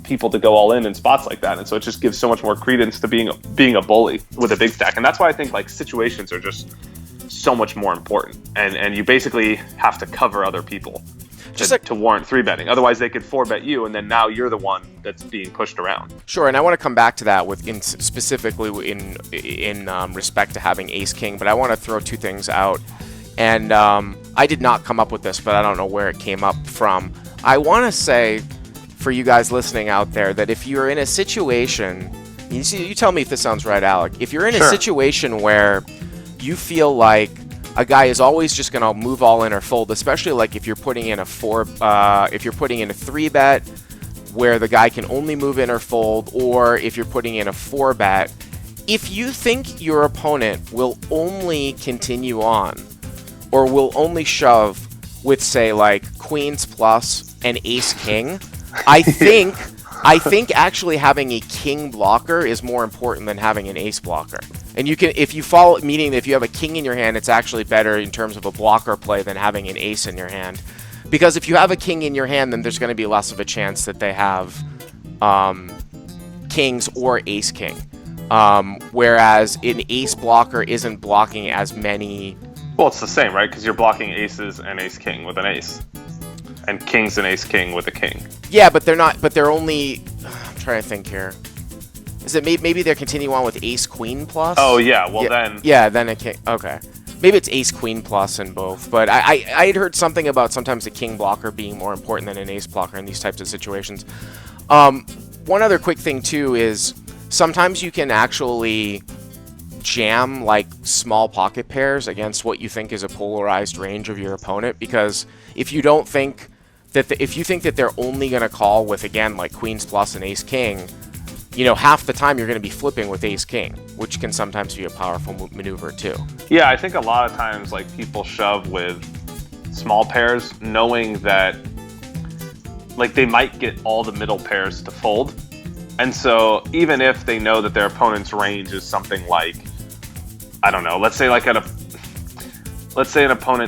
people to go all in spots like that. And so it just gives so much more credence to being a bully with a big stack. And that's why I think like situations are just so much more important. And you basically have to cover other people to warrant 3-betting. Otherwise, they could 4-bet you, and then now you're the one that's being pushed around. Sure, and I want to come back to that specifically in respect to having ace king, but I want to throw 2 things out. And I did not come up with this, but I don't know where it came up from. I want to say, for you guys listening out there, that if you're in a situation, you tell me if this sounds right, Alec. If you're in a situation where you feel like a guy is always just going to move all in or fold, especially like if you're putting in a 3-bet where the guy can only move in or fold, or if you're putting in a 4-bet, if you think your opponent will only continue on or will only shove with, say, like queens plus and ace king, I think actually having a king blocker is more important than having an ace blocker. And you can, if you follow, meaning that if you have a king in your hand, it's actually better in terms of a blocker play than having an ace in your hand. Because if you have a king in your hand, then there's going to be less of a chance that they have kings or ace king. Whereas an ace blocker isn't blocking as many Well, it's the same, right? Because you're blocking aces and ace king with an ace, and kings and ace king with a king. Yeah, but they're not. But they're only. I'm trying to think here. Is it maybe they're continuing on with ace queen plus? Oh yeah, well yeah, then. Yeah, then a king. Okay, maybe it's ace queen plus in both. But I had heard something about sometimes a king blocker being more important than an ace blocker in these types of situations. One other quick thing too is sometimes you can actually jam like small pocket pairs against what you think is a polarized range of your opponent, because if you don't think that if you think that they're only going to call with, again, like queens plus and ace king, you know, half the time you're going to be flipping with ace king, which can sometimes be a powerful maneuver too. Yeah, I think a lot of times like people shove with small pairs knowing that like they might get all the middle pairs to fold. And so even if they know that their opponent's range is something like, I don't know, let's say an opponent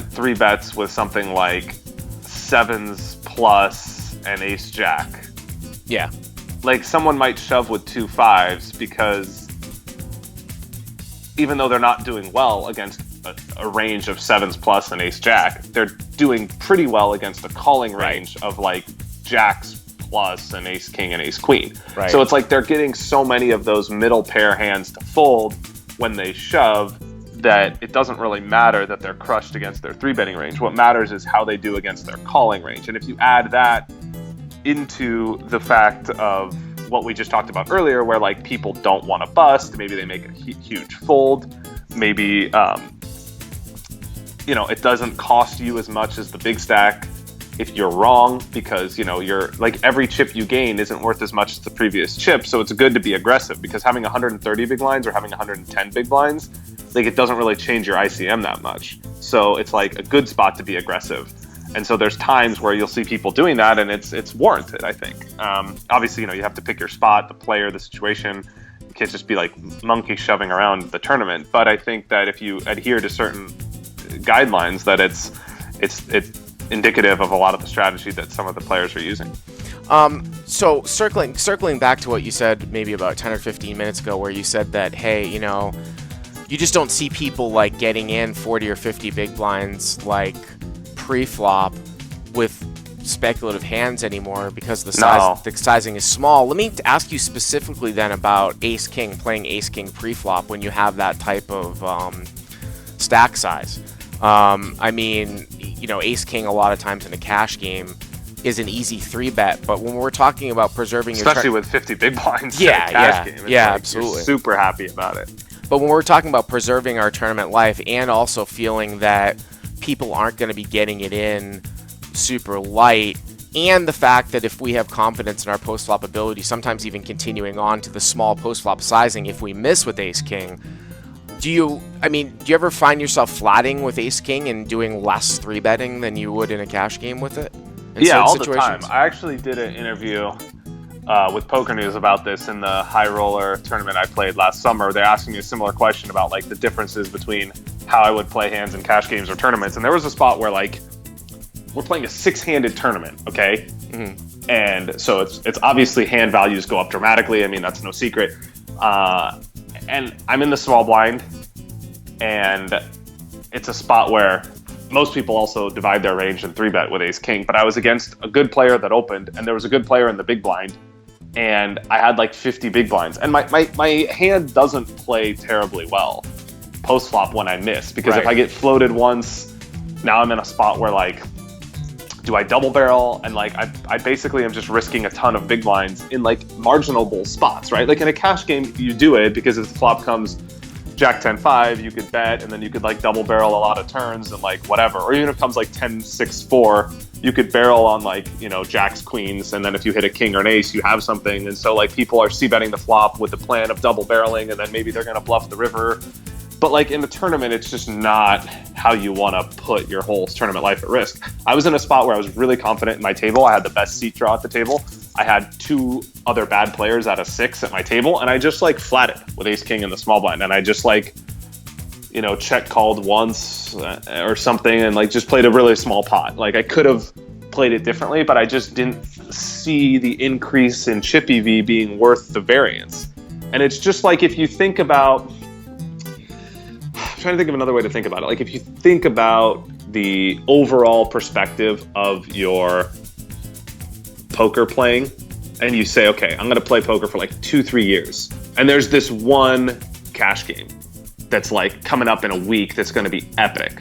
3-bets with something like sevens plus and ace jack. Yeah. Like someone might shove with 2 5s because even though they're not doing well against a range of sevens plus and ace jack, they're doing pretty well against a calling range of like jacks plus and ace king and ace queen. Right. So it's like they're getting so many of those middle pair hands to fold when they shove that it doesn't really matter that they're crushed against their 3-betting range. What matters is how they do against their calling range. And if you add that into the fact of what we just talked about earlier, where like people don't want to bust, maybe they make a huge fold, maybe it doesn't cost you as much as the big stack if you're wrong, because you're like every chip you gain isn't worth as much as the previous chip. So it's good to be aggressive, because having 130 big blinds or having 110 big blinds, like it doesn't really change your ICM that much. So it's like a good spot to be aggressive. And so there's times where you'll see people doing that, and it's warranted, I think. Obviously, you have to pick your spot, the player, the situation. You can't just be like monkey shoving around the tournament. But I think that if you adhere to certain guidelines, that it's indicative of a lot of the strategy that some of the players are using. So circling back to what you said maybe about 10 or 15 minutes ago, where you said that, hey, you just don't see people like getting in 40 or 50 big blinds like pre-flop with speculative hands anymore because the sizing is small. Let me ask you specifically then about ace king, playing ace king pre-flop when you have that type of stack size. I mean, ace king a lot of times in a cash game is an easy 3-bet, but when we're talking about preserving especially with 50 big blinds in a cash game, it's absolutely, you're super happy about it. But when we're talking about preserving our tournament life and also feeling that people aren't going to be getting it in super light, and the fact that if we have confidence in our post-flop ability, sometimes even continuing on to the small post-flop sizing if we miss with ace king, do you ever find yourself flatting with ace king and doing less 3-betting than you would in a cash game with it? Yeah, all the time. I actually did an interview with Poker News about this in the high roller tournament I played last summer. They asked me a similar question about like the differences between how I would play hands in cash games or tournaments. And there was a spot where like we're playing a 6-handed tournament, okay? Mm-hmm. And so it's obviously hand values go up dramatically. I mean, that's no secret. And I'm in the small blind, and it's a spot where most people also divide their range and 3-bet with ace king, but I was against a good player that opened, and there was a good player in the big blind, and I had like 50 big blinds. And my hand doesn't play terribly well post-flop when I miss, because if I get floated once, now I'm in a spot where like, do I double barrel? And like, I basically am just risking a ton of big blinds in like marginable spots, right? Like in a cash game, you do it because if the flop comes Jack 10-5, you could bet, and then you could like double barrel a lot of turns and like whatever. Or even if it comes like 10-6-4, you could barrel on like, jacks, queens, and then if you hit a king or an ace, you have something. And so like people are c-betting the flop with the plan of double barreling, and then maybe they're gonna bluff the river. But like in the tournament, it's just not how you want to put your whole tournament life at risk. I was in a spot where I was really confident in my table. I had the best seat draw at the table. I had 2 other bad players out of 6 at my table, and I just like flatted with ace king in the small blind, and I just like, check called once or something, and like just played a really small pot. Like I could have played it differently, but I just didn't see the increase in chip EV being worth the variance. And it's just like if you think about trying to think of another way to think about it. Like if you think about the overall perspective of your poker playing, and you say, okay, I'm going to play poker for like 2-3 years, and there's this one cash game that's like coming up in a week that's going to be epic,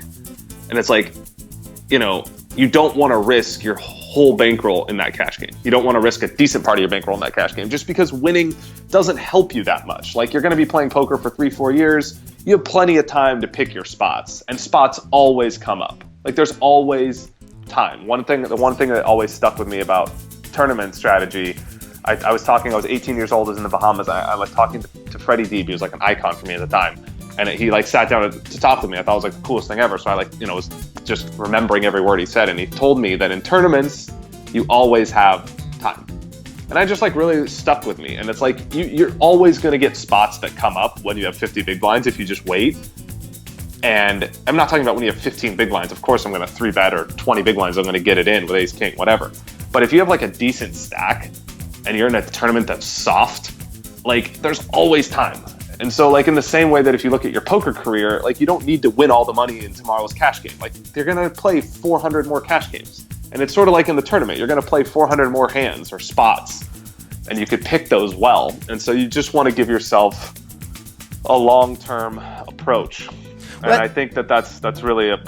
and it's like, you don't want to risk your whole bankroll in that cash game. You don't want to risk a decent part of your bankroll in that cash game just because winning doesn't help you that much. Like you're going to be playing poker for 3-4 years. You have plenty of time to pick your spots, and spots always come up. Like there's always time. The one thing that always stuck with me about tournament strategy, I was 18 years old, I was in the Bahamas. I was talking to Freddie Deeb. He was like an icon for me at the time. And he like sat down to talk to me. I thought it was like the coolest thing ever. So I was just remembering every word he said. And he told me that in tournaments, you always have time. And I just like really stuck with me. And it's like, you're always going to get spots that come up when you have 50 big blinds if you just wait. And I'm not talking about when you have 15 big blinds. Of course, I'm going to 3-bet, or 20 big blinds. I'm going to get it in with ace king, whatever. But if you have like a decent stack and you're in a tournament that's soft, like there's always time. And so like in the same way that if you look at your poker career, like you don't need to win all the money in tomorrow's cash game. Like you're going to play 400 more cash games. And it's sort of like in the tournament, you're going to play 400 more hands or spots, and you could pick those well. And so you just want to give yourself a long-term approach. And I think that's really a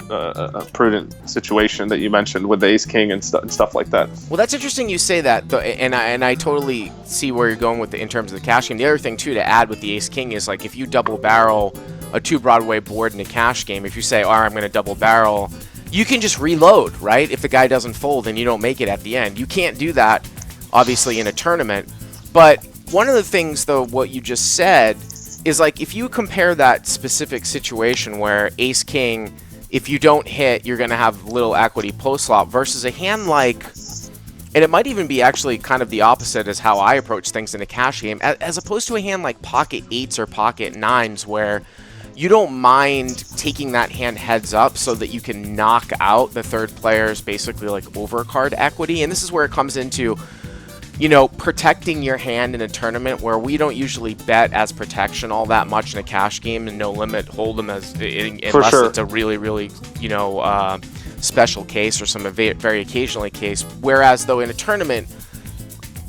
prudent situation that you mentioned with the ace king and stuff like that. Well, that's interesting you say that, though, and I totally see where you're going with in terms of the cash game. The other thing too to add with the ace king is like if you double barrel a 2 Broadway board in a cash game, if you say, all right, I'm going to double barrel, you can just reload, right? If the guy doesn't fold and you don't make it at the end, you can't do that obviously in a tournament. But one of the things though, what you just said, is like if you compare that specific situation where ace king, if you don't hit, you're going to have little equity post flop, versus a hand like, and it might even be actually kind of the opposite as how I approach things in a cash game, as opposed to a hand like pocket 8s or pocket 9s where you don't mind taking that hand heads up so that you can knock out the third player's basically like overcard equity. And this is where it comes into, protecting your hand in a tournament where we don't usually bet as protection all that much in a cash game and no limit hold them unless it's a really, really, special case or some very occasionally case. Whereas though in a tournament,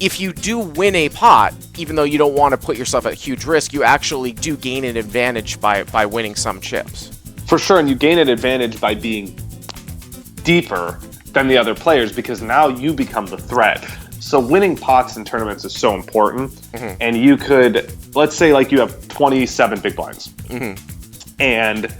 if you do win a pot, even though you don't want to put yourself at huge risk, you actually do gain an advantage by winning some chips. For sure, and you gain an advantage by being deeper than the other players because now you become the threat. So winning pots in tournaments is so important. Mm-hmm. And you could, let's say like you have 27 big blinds. Mm-hmm. And,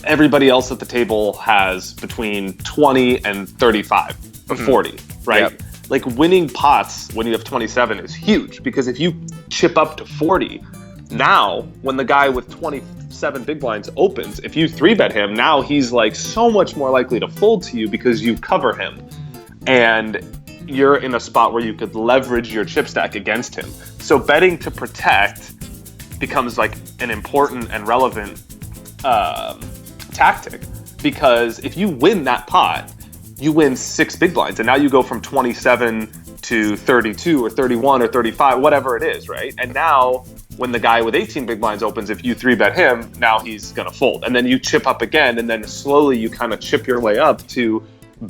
everybody else at the table has between 20 and 35 or 40, right? Yep. Like winning pots when you have 27 is huge because if you chip up to 40, now when the guy with 27 big blinds opens, if you 3-bet him, now he's like so much more likely to fold to you because you cover him. And you're in a spot where you could leverage your chip stack against him. So betting to protect becomes like an important and relevant tactic because if you win that pot, you win 6 big blinds, and now you go from 27 to 32 or 31 or 35, whatever it is, right? And now when the guy with 18 big blinds opens, if you 3-bet him, now he's going to fold. And then you chip up again, and then slowly you kind of chip your way up to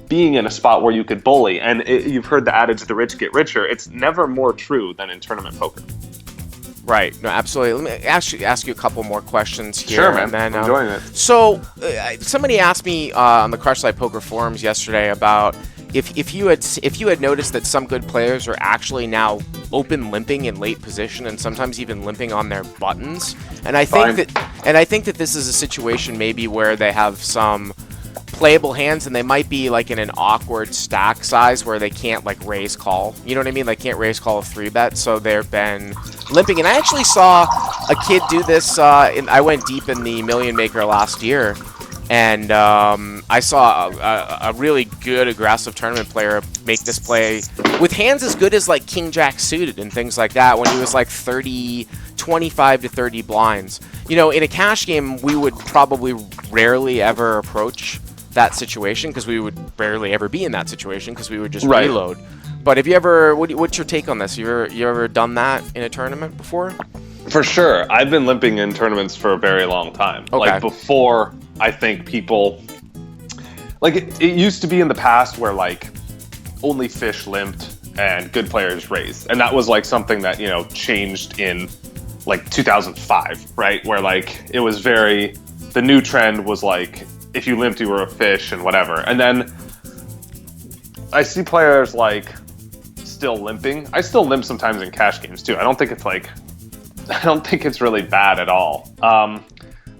being in a spot where you could bully. And you've heard the adage, the rich get richer. It's never more true than in tournament poker. Right. No, absolutely. Let me ask you a couple more questions here. Sure, man. And then, I'm enjoying it. So, somebody asked me on the Crush Live Poker forums yesterday about if you had noticed that some good players are actually now open limping in late position and sometimes even limping on their buttons. And I think that this is a situation maybe where they have some playable hands and they might be like in an awkward stack size where they can't like raise call. You know what I mean? They can't raise call a 3-bet, so they've been limping. And I actually saw a kid do this. I went deep in the Million Maker last year, and I saw a really good aggressive tournament player make this play with hands as good as like King Jack suited and things like that when he was like 25 to 30 blinds. In a cash game, we would probably rarely ever approach that situation because we would barely ever be in that situation because we would just reload. But have you ever? What's your take on this? You ever done that in a tournament before? For sure. I've been limping in tournaments for a very long time. Okay. Like before, I think people, like it used to be in the past where like only fish limped and good players raised. And that was like something that, you know, changed in like 2005, right? Where like it was the new trend was like, if you limped, you were a fish and whatever. And then I see players like still limping. I still limp sometimes in cash games too. I don't think it's really bad at all.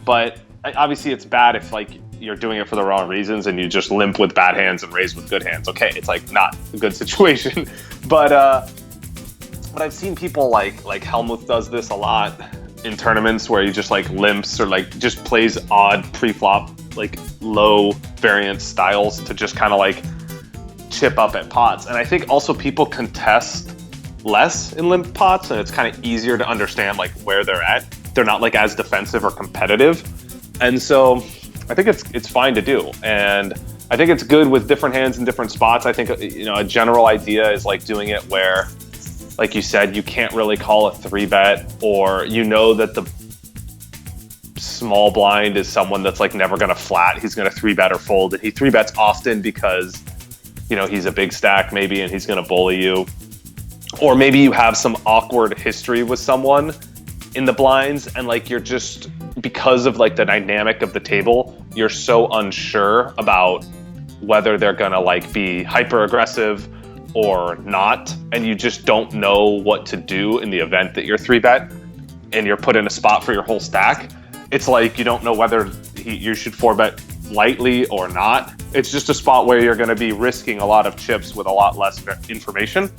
But obviously it's bad if like you're doing it for the wrong reasons and you just limp with bad hands and raise with good hands. Okay, it's like not a good situation. But I've seen people like Helmuth does this a lot in tournaments where he just like limps or like just plays odd pre-flop like low variance styles to just kind of like chip up at pots. And I think also people contest less in limp pots, and it's kind of easier to understand like where they're at. They're not like as defensive or competitive, and so I think it's fine to do. And I think it's good with different hands in different spots. I think, you know, a general idea is like doing it where, like you said, you can't really call a 3-bet, or you know that the small blind is someone that's like never going to flat. He's going to 3-bet or fold, and he 3-bets often because, you know, he's a big stack maybe and he's going to bully you. Or maybe you have some awkward history with someone in the blinds, and like you're just, because of like the dynamic of the table, you're so unsure about whether they're gonna like be hyper aggressive or not, and you just don't know what to do in the event that you're 3-bet and you're put in a spot for your whole stack. It's like you don't know whether you should 4-bet lightly or not. It's just a spot where you're going to be risking a lot of chips with a lot less information.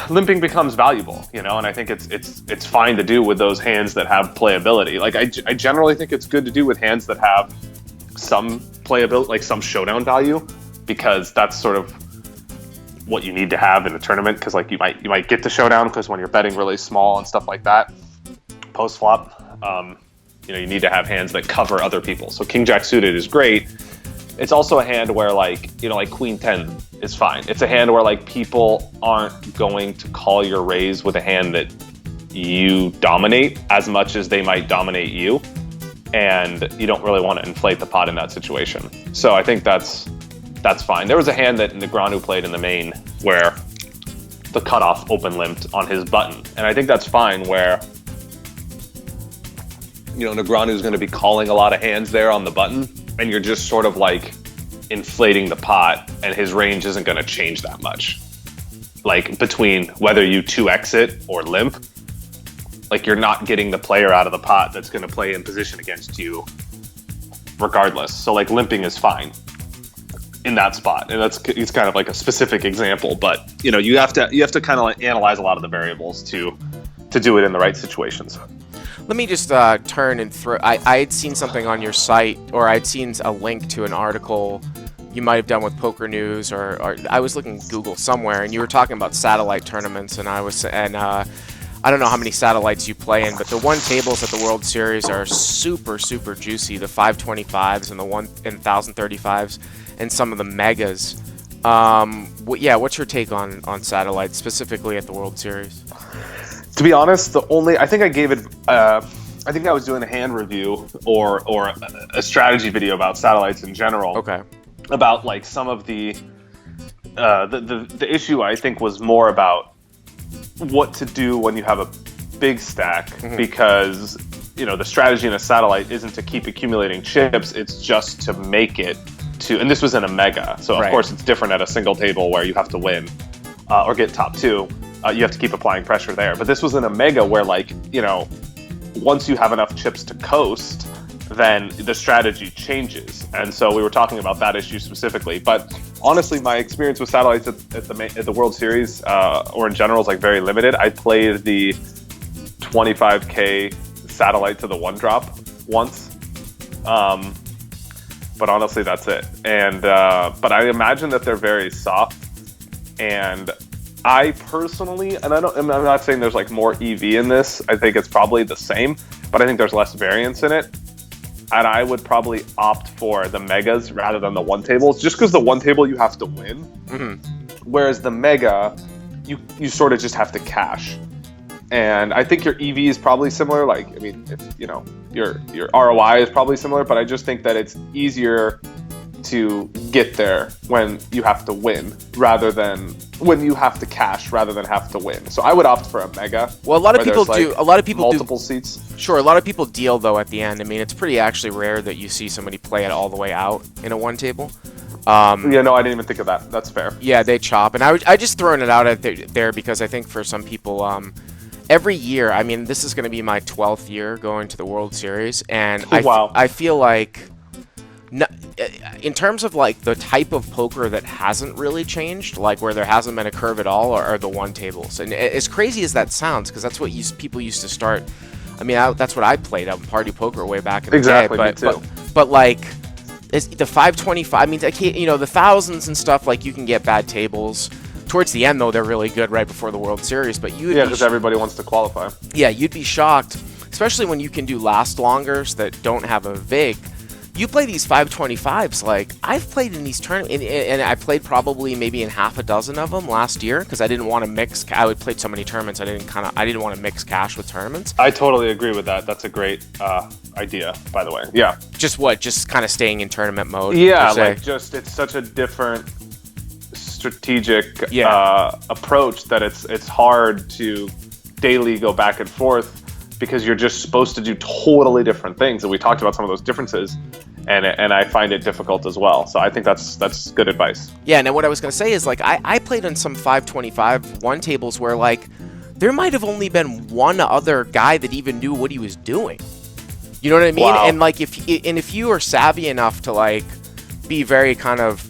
Limping becomes valuable, you know, and I think it's fine to do with those hands that have playability. Like I generally think it's good to do with hands that have some playability, like some showdown value, because that's sort of what you need to have in a tournament. Because like you might get the showdown because when you're betting really small and stuff like that, post flop, you know, you need to have hands that cover other people. So King Jack suited is great. It's also a hand where like, you know, like Queen 10 is fine. It's a hand where like people aren't going to call your raise with a hand that you dominate as much as they might dominate you. And you don't really want to inflate the pot in that situation. So I think that's fine. There was a hand that Negreanu played in the main where the cutoff open limped on his button. And I think that's fine where, you know, Negreanu's going to be calling a lot of hands there on the button, and you're just sort of like inflating the pot, and his range isn't going to change that much. Like between whether you 2x it or limp, like you're not getting the player out of the pot that's going to play in position against you regardless. So like limping is fine in that spot. And it's kind of like a specific example, but you know, you have to kind of like analyze a lot of the variables to do it in the right situations. Let me just turn and throw. I had seen something on your site, or I'd seen a link to an article you might have done with Poker News, or I was looking at Google somewhere, and you were talking about satellite tournaments, and I don't know how many satellites you play in, but the one tables at the World Series are super, super juicy. The 525s and the 1035s, and some of the megas. What's your take on satellites specifically at the World Series? To be honest, I think I gave it. I think I was doing a hand review or a strategy video about satellites in general. Okay. About like some of the issue I think was more about what to do when you have a big stack, because you know the strategy in a satellite isn't to keep accumulating chips, it's just to make it to, and this was in a mega, so of course it's different at a single table where you have to win or get top 2. You have to keep applying pressure there. But this was in a mega where, like, you know, once you have enough chips to coast, then the strategy changes. And so we were talking about that issue specifically. But honestly, my experience with satellites at the World Series or in general is like very limited. I played the 25K satellite to the 1-drop once. But honestly, that's it. And but I imagine that they're very soft. And I personally, and I'm not saying there's like more EV in this. I think it's probably the same, but I think there's less variance in it. And I would probably opt for the megas rather than the 1 tables, just because the 1 table you have to win. Whereas the mega, you sort of just have to cash. And I think your EV is probably similar. Like, I mean, if, you know, your ROI is probably similar, but I just think that it's easier to get there when you have to win rather than when you have to cash rather than have to win. So I would opt for a mega. Well, a lot of people do. A lot of people multiple seats. Sure, a lot of people deal though at the end. I mean, it's pretty actually rare that you see somebody play it all the way out in a one table. Yeah, no, I didn't even think of that. That's fair. Yeah, they chop, and I just throwing it out at there because I think for some people, every year. I mean, this is going to be my 12th year going to the World Series, and I feel like. In terms of like the type of poker that hasn't really changed, like where there hasn't been a curve at all, are the one tables. And as crazy as that sounds, because that's what people used to start. I mean, that's what I played on Party Poker way back in the day. But like, it's the 525. I mean, you know, the thousands and stuff. Like you can get bad tables. Towards the end, though, they're really good right before the World Series. But because everybody wants to qualify. Yeah, you'd be shocked, especially when you can do last longers that don't have a vig. You play these 525s, like, I've played in these tournaments, and I played probably maybe in half a dozen of them last year, because I didn't want to mix, I would play so many tournaments, I didn't want to mix cash with tournaments. I totally agree with that. That's a great idea, by the way. Yeah. Just kind of staying in tournament mode? Yeah, like, it's such a different strategic approach that it's hard to daily go back and forth, because you're just supposed to do totally different things. And we talked about some of those differences, and I find it difficult as well. So I think that's good advice. Yeah, and what I was going to say is, like, I played on some 525 one tables where, like, there might have only been one other guy that even knew what he was doing. You know what I mean? Wow. And, like, if you are savvy enough to, like, be very kind of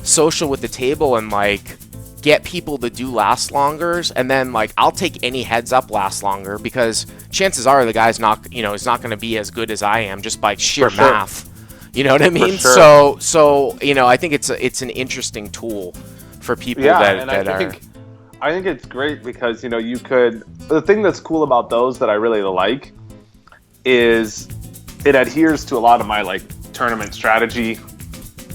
social with the table and, like, get people to do last longers, and then, like, I'll take any heads up last longer, because chances are the guy's not, you know, is not going to be as good as I am just by sheer math. You know what I mean? Sure. So you know, I think it's an interesting tool for people I think it's great because, you know, the thing that's cool about those that I really like is it adheres to a lot of my, like, tournament strategy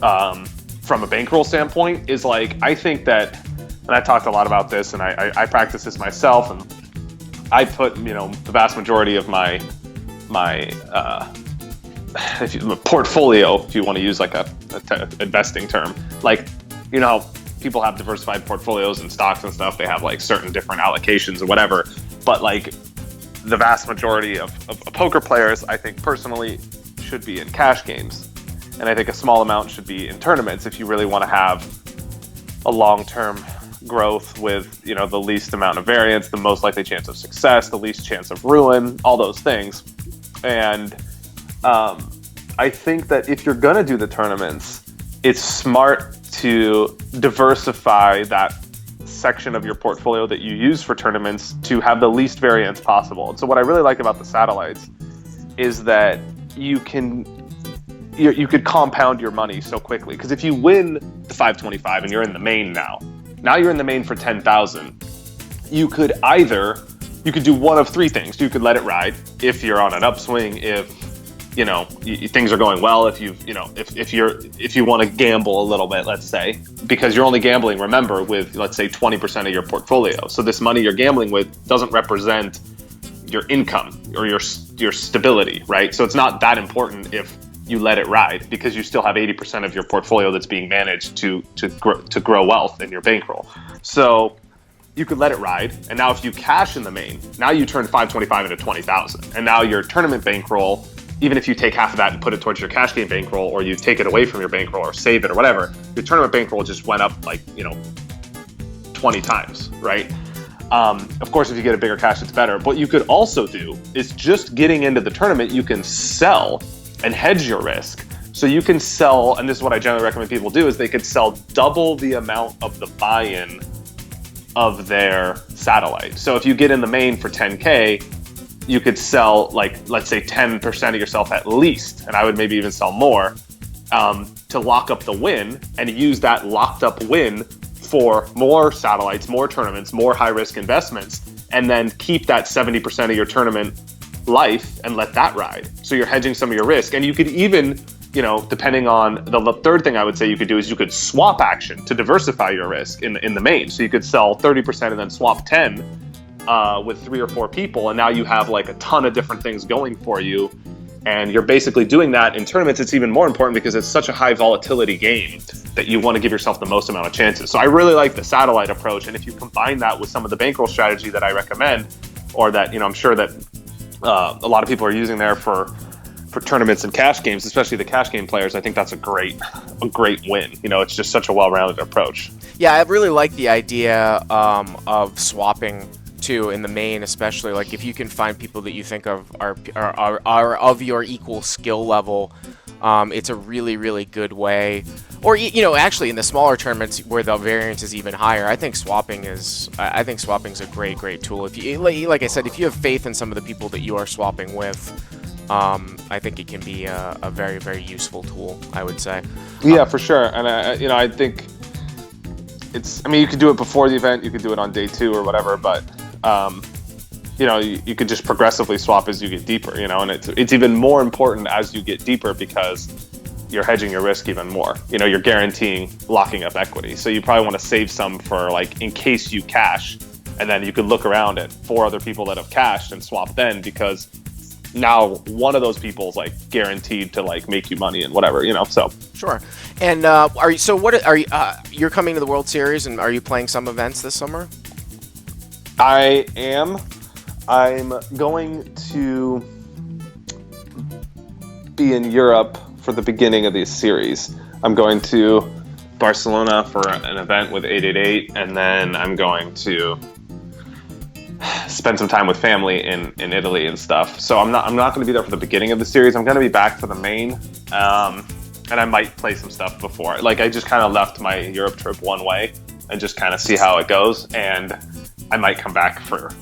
from a bankroll standpoint. Is, like, I think that, and I talked a lot about this, and I practice this myself, and I put, you know, the vast majority of my portfolio, if you want to use like a investing term, like, you know, people have diversified portfolios and stocks and stuff. They have like certain different allocations or whatever, but like the vast majority of poker players, I think personally, should be in cash games, and I think a small amount should be in tournaments if you really want to have a long-term growth with, you know, the least amount of variance, the most likely chance of success, the least chance of ruin, all those things. And I think that if you're going to do the tournaments, it's smart to diversify that section of your portfolio that you use for tournaments to have the least variance possible. And so what I really like about the satellites is that you could compound your money so quickly. Because if you win the 525 and you're in the main now you're in the main for 10,000. You could do one of three things. You could let it ride if you're on an upswing, if, you know, things are going well, if you want to gamble a little bit, let's say, because you're only gambling, remember, with, let's say, 20% of your portfolio. So this money you're gambling with doesn't represent your income or your stability, right? So it's not that important if you let it ride, because you still have 80% of your portfolio that's being managed to grow wealth in your bankroll. So you could let it ride, and now if you cash in the main, now you turn 525 into 20,000, and now your tournament bankroll, even if you take half of that and put it towards your cash game bankroll, or you take it away from your bankroll or save it or whatever, your tournament bankroll just went up, like, you know, 20 times, right? Of course, if you get a bigger cash, it's better. What you could also do is, just getting into the tournament, you can sell and hedge your risk. So you can sell, and this is what I generally recommend people do, is they could sell double the amount of the buy-in of their satellite. So if you get in the main for 10K, you could sell, like, let's say 10% of yourself at least, and I would maybe even sell more, to lock up the win, and use that locked up win for more satellites, more tournaments, more high-risk investments, and then keep that 70% of your tournament life and let that ride. So you're hedging some of your risk. And you could even, you know, depending on the third thing I would say you could do is you could swap action to diversify your risk in the main. So you could sell 30% and then swap 10 with 3 or 4 people, and now you have like a ton of different things going for you, and you're basically doing that in tournaments. It's even more important because it's such a high volatility game that you want to give yourself the most amount of chances. So I really like the satellite approach, and if you combine that with some of the bankroll strategy that I recommend, or that I'm sure that a lot of people are using there for tournaments and cash games, especially the cash game players, I think that's a great win. It's just such a well-rounded approach. Yeah, I really like the idea of swapping too in the main, especially like if you can find people that you think of are of your equal skill level. It's a really, really good way. Or actually in the smaller tournaments where the variance is even higher, I think swapping is a great tool. If you like I said, if you have faith in some of the people that you are swapping with, I think it can be a very, very useful tool, I would say. Yeah, for sure. And I think you could do it before the event, you could do it on day 2 or whatever, but you could just progressively swap as you get deeper, and it's even more important as you get deeper because you're hedging your risk even more. You're guaranteeing locking up equity. So you probably want to save some for like in case you cash, and then you could look around at 4 other people that have cashed and swap then, because now one of those people is like guaranteed to like make you money and whatever, so. Sure. And you're coming to the World Series, and are you playing some events this summer? I am. I'm going to be in Europe for the beginning of this series. I'm going to Barcelona for an event with 888, and then I'm going to spend some time with family in Italy and stuff. So I'm not going to be there for the beginning of the series. I'm going to be back for the main, and I might play some stuff before. Like, I just kind of left my Europe trip one way and just kind of see how it goes, and I might come back for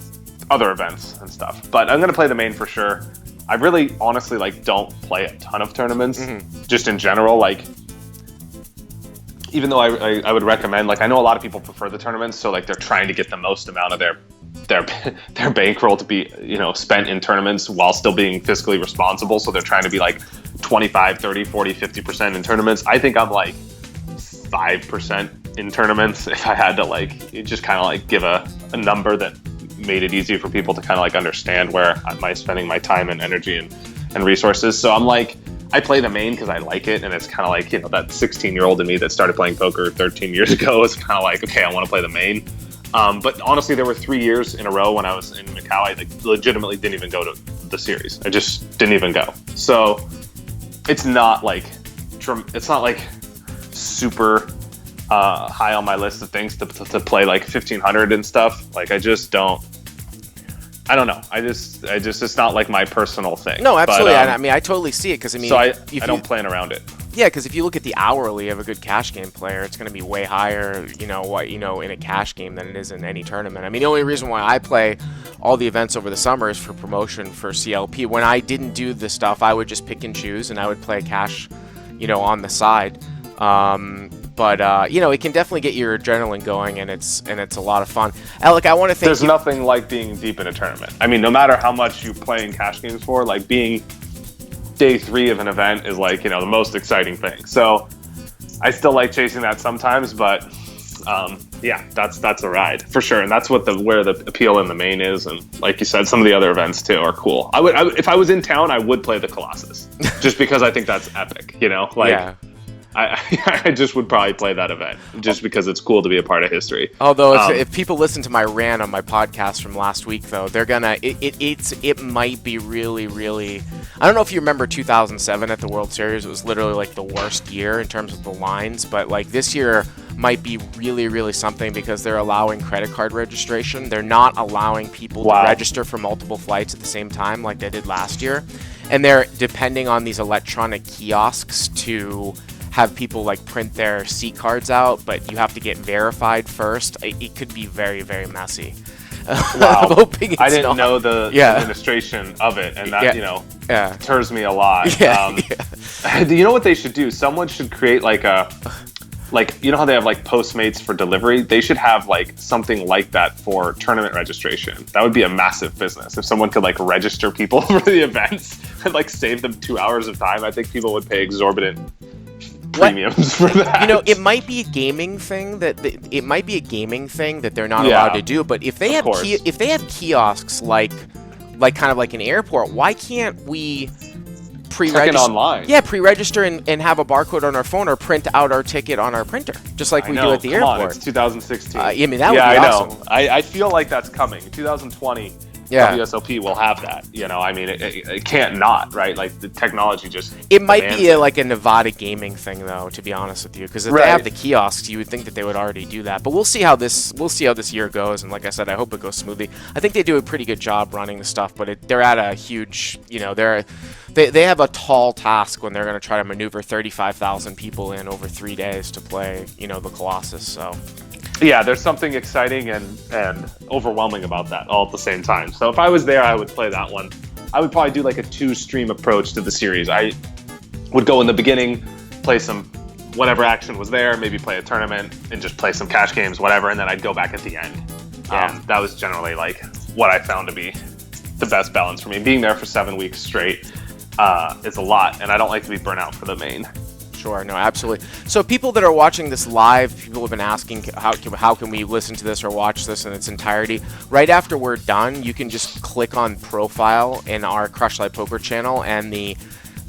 other events and stuff. But I'm going to play the main for sure. I really, honestly, don't play a ton of tournaments, just in general. Even though I would recommend, I know a lot of people prefer the tournaments, so they're trying to get the most amount of their bankroll to be, spent in tournaments while still being fiscally responsible. So they're trying to be 25, 30, 40, 50% in tournaments. I think I'm 5% in tournaments. If I had to just kind of give a number that made it easier for people to kind of understand where am I spending my time and energy and resources. So I'm I play the main because I like it, and it's kind of that 16-year-old in me that started playing poker 13 years ago is kind of okay, I want to play the main. But honestly, there were 3 years in a row when I was in Macau, I legitimately didn't even go to the series. I just didn't even go. So it's not super high on my list of things to play 1500 and stuff. I don't know. I just it's not my personal thing. No, absolutely. But, I totally see it because so I don't plan around it. Yeah, because if you look at the hourly of a good cash game player, it's going to be way higher, in a cash game than it is in any tournament. The only reason why I play all the events over the summer is for promotion for CLP. When I didn't do this stuff, I would just pick and choose, and I would play cash, on the side. But it can definitely get your adrenaline going, and it's a lot of fun. Alec, I want to thank There's nothing like being deep in a tournament. No matter how much you play in cash games for, being day 3 of an event is the most exciting thing. So I still like chasing that sometimes, but that's a ride for sure. And that's where the appeal in the main is. And like you said, some of the other events too are cool. I would if I was in town, I would play the Colossus just because I think that's epic. Yeah. I just would probably play that event just because it's cool to be a part of history. Although if people listen to my rant on my podcast from last week, though, they're gonna it might be really, really. I don't know if you remember 2007 at the World Series. It was literally the worst year in terms of the lines, but this year might be really, really something because they're allowing credit card registration. They're not allowing people to register for multiple flights at the same time like they did last year, and they're depending on these electronic kiosks to have people print their seat cards out, but you have to get verified first. It could be very, very messy. Wow. I'm hoping it's I didn't know the administration of it, and that deters me a lot. Do you know what they should do? Someone should create how they have Postmates for delivery? They should have something like that for tournament registration. That would be a massive business. If someone could register people for the events and save them 2 hours of time, I think people would pay exorbitant premiums for that. You know, it might be a gaming thing that they're not allowed to do. But if they have kiosks like kind of like an airport, why can't we pre-register online? Yeah, pre-register and have a barcode on our phone or print out our ticket on our printer, just like we do at the airport. On, it's 2016. I mean, that would be awesome. I feel like that's coming. 2020. WSOP will have that. You know, I mean, it can't not, right? Like the technology just. It might be like a Nevada gaming thing, though, to be honest with you, because if they have the kiosks, you would think that they would already do that. But we'll see how this year goes, and like I said, I hope it goes smoothly. I think they do a pretty good job running the stuff, but they're at a huge, you know, they have a tall task when they're going to try to maneuver 35,000 people in over 3 days to play, you know, the Colossus. So. Yeah, there's something exciting and overwhelming about that all at the same time. So if I was there, I would play that one. I would probably do like a 2-stream approach to the series. I would go in the beginning, play some whatever action was there, maybe play a tournament and just play some cash games, whatever, and then I'd go back at the end. That was generally like what I found to be the best balance for me. Being there for 7 weeks straight is a lot, and I don't like to be burnt out for the main. Sure, no, absolutely. So people that are watching this live, people have been asking how can we listen to this or watch this in its entirety. Right after we're done, you can just click on profile in our Crush Live Poker channel, and the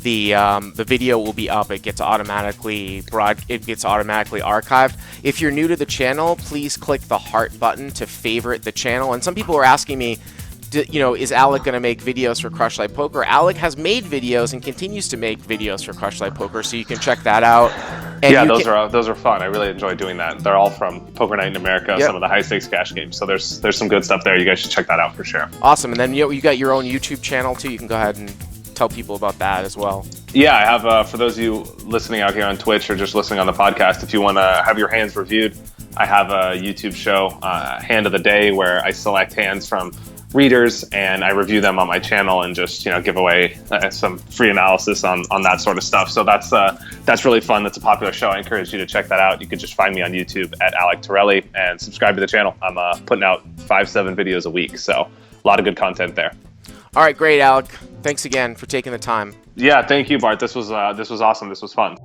video will be up. It gets automatically archived. If you're new to the channel, please click the heart button to favorite the channel. And some people are asking me, you know, is Alec going to make videos for Crush Live Poker? Alec has made videos and continues to make videos for Crush Live Poker, so you can check that out. And yeah, those are fun. I really enjoy doing that. They're all from Poker Night in America, some of the high stakes cash games. So there's some good stuff there. You guys should check that out for sure. Awesome. And then you got your own YouTube channel too. You can go ahead and tell people about that as well. Yeah, I have, for those of you listening out here on Twitch or just listening on the podcast, if you want to have your hands reviewed, I have a YouTube show, Hand of the Day, where I select hands from readers and I review them on my channel and just, you know, give away some free analysis on that sort of stuff. So that's really fun. That's a popular show. I encourage you to check that out. You can just find me on YouTube at Alec Torelli and subscribe to the channel. I'm putting out 5-7 videos a week, so a lot of good content there. All right, great, Alec. Thanks again for taking the time. Yeah, thank you, Bart. This was awesome. This was fun.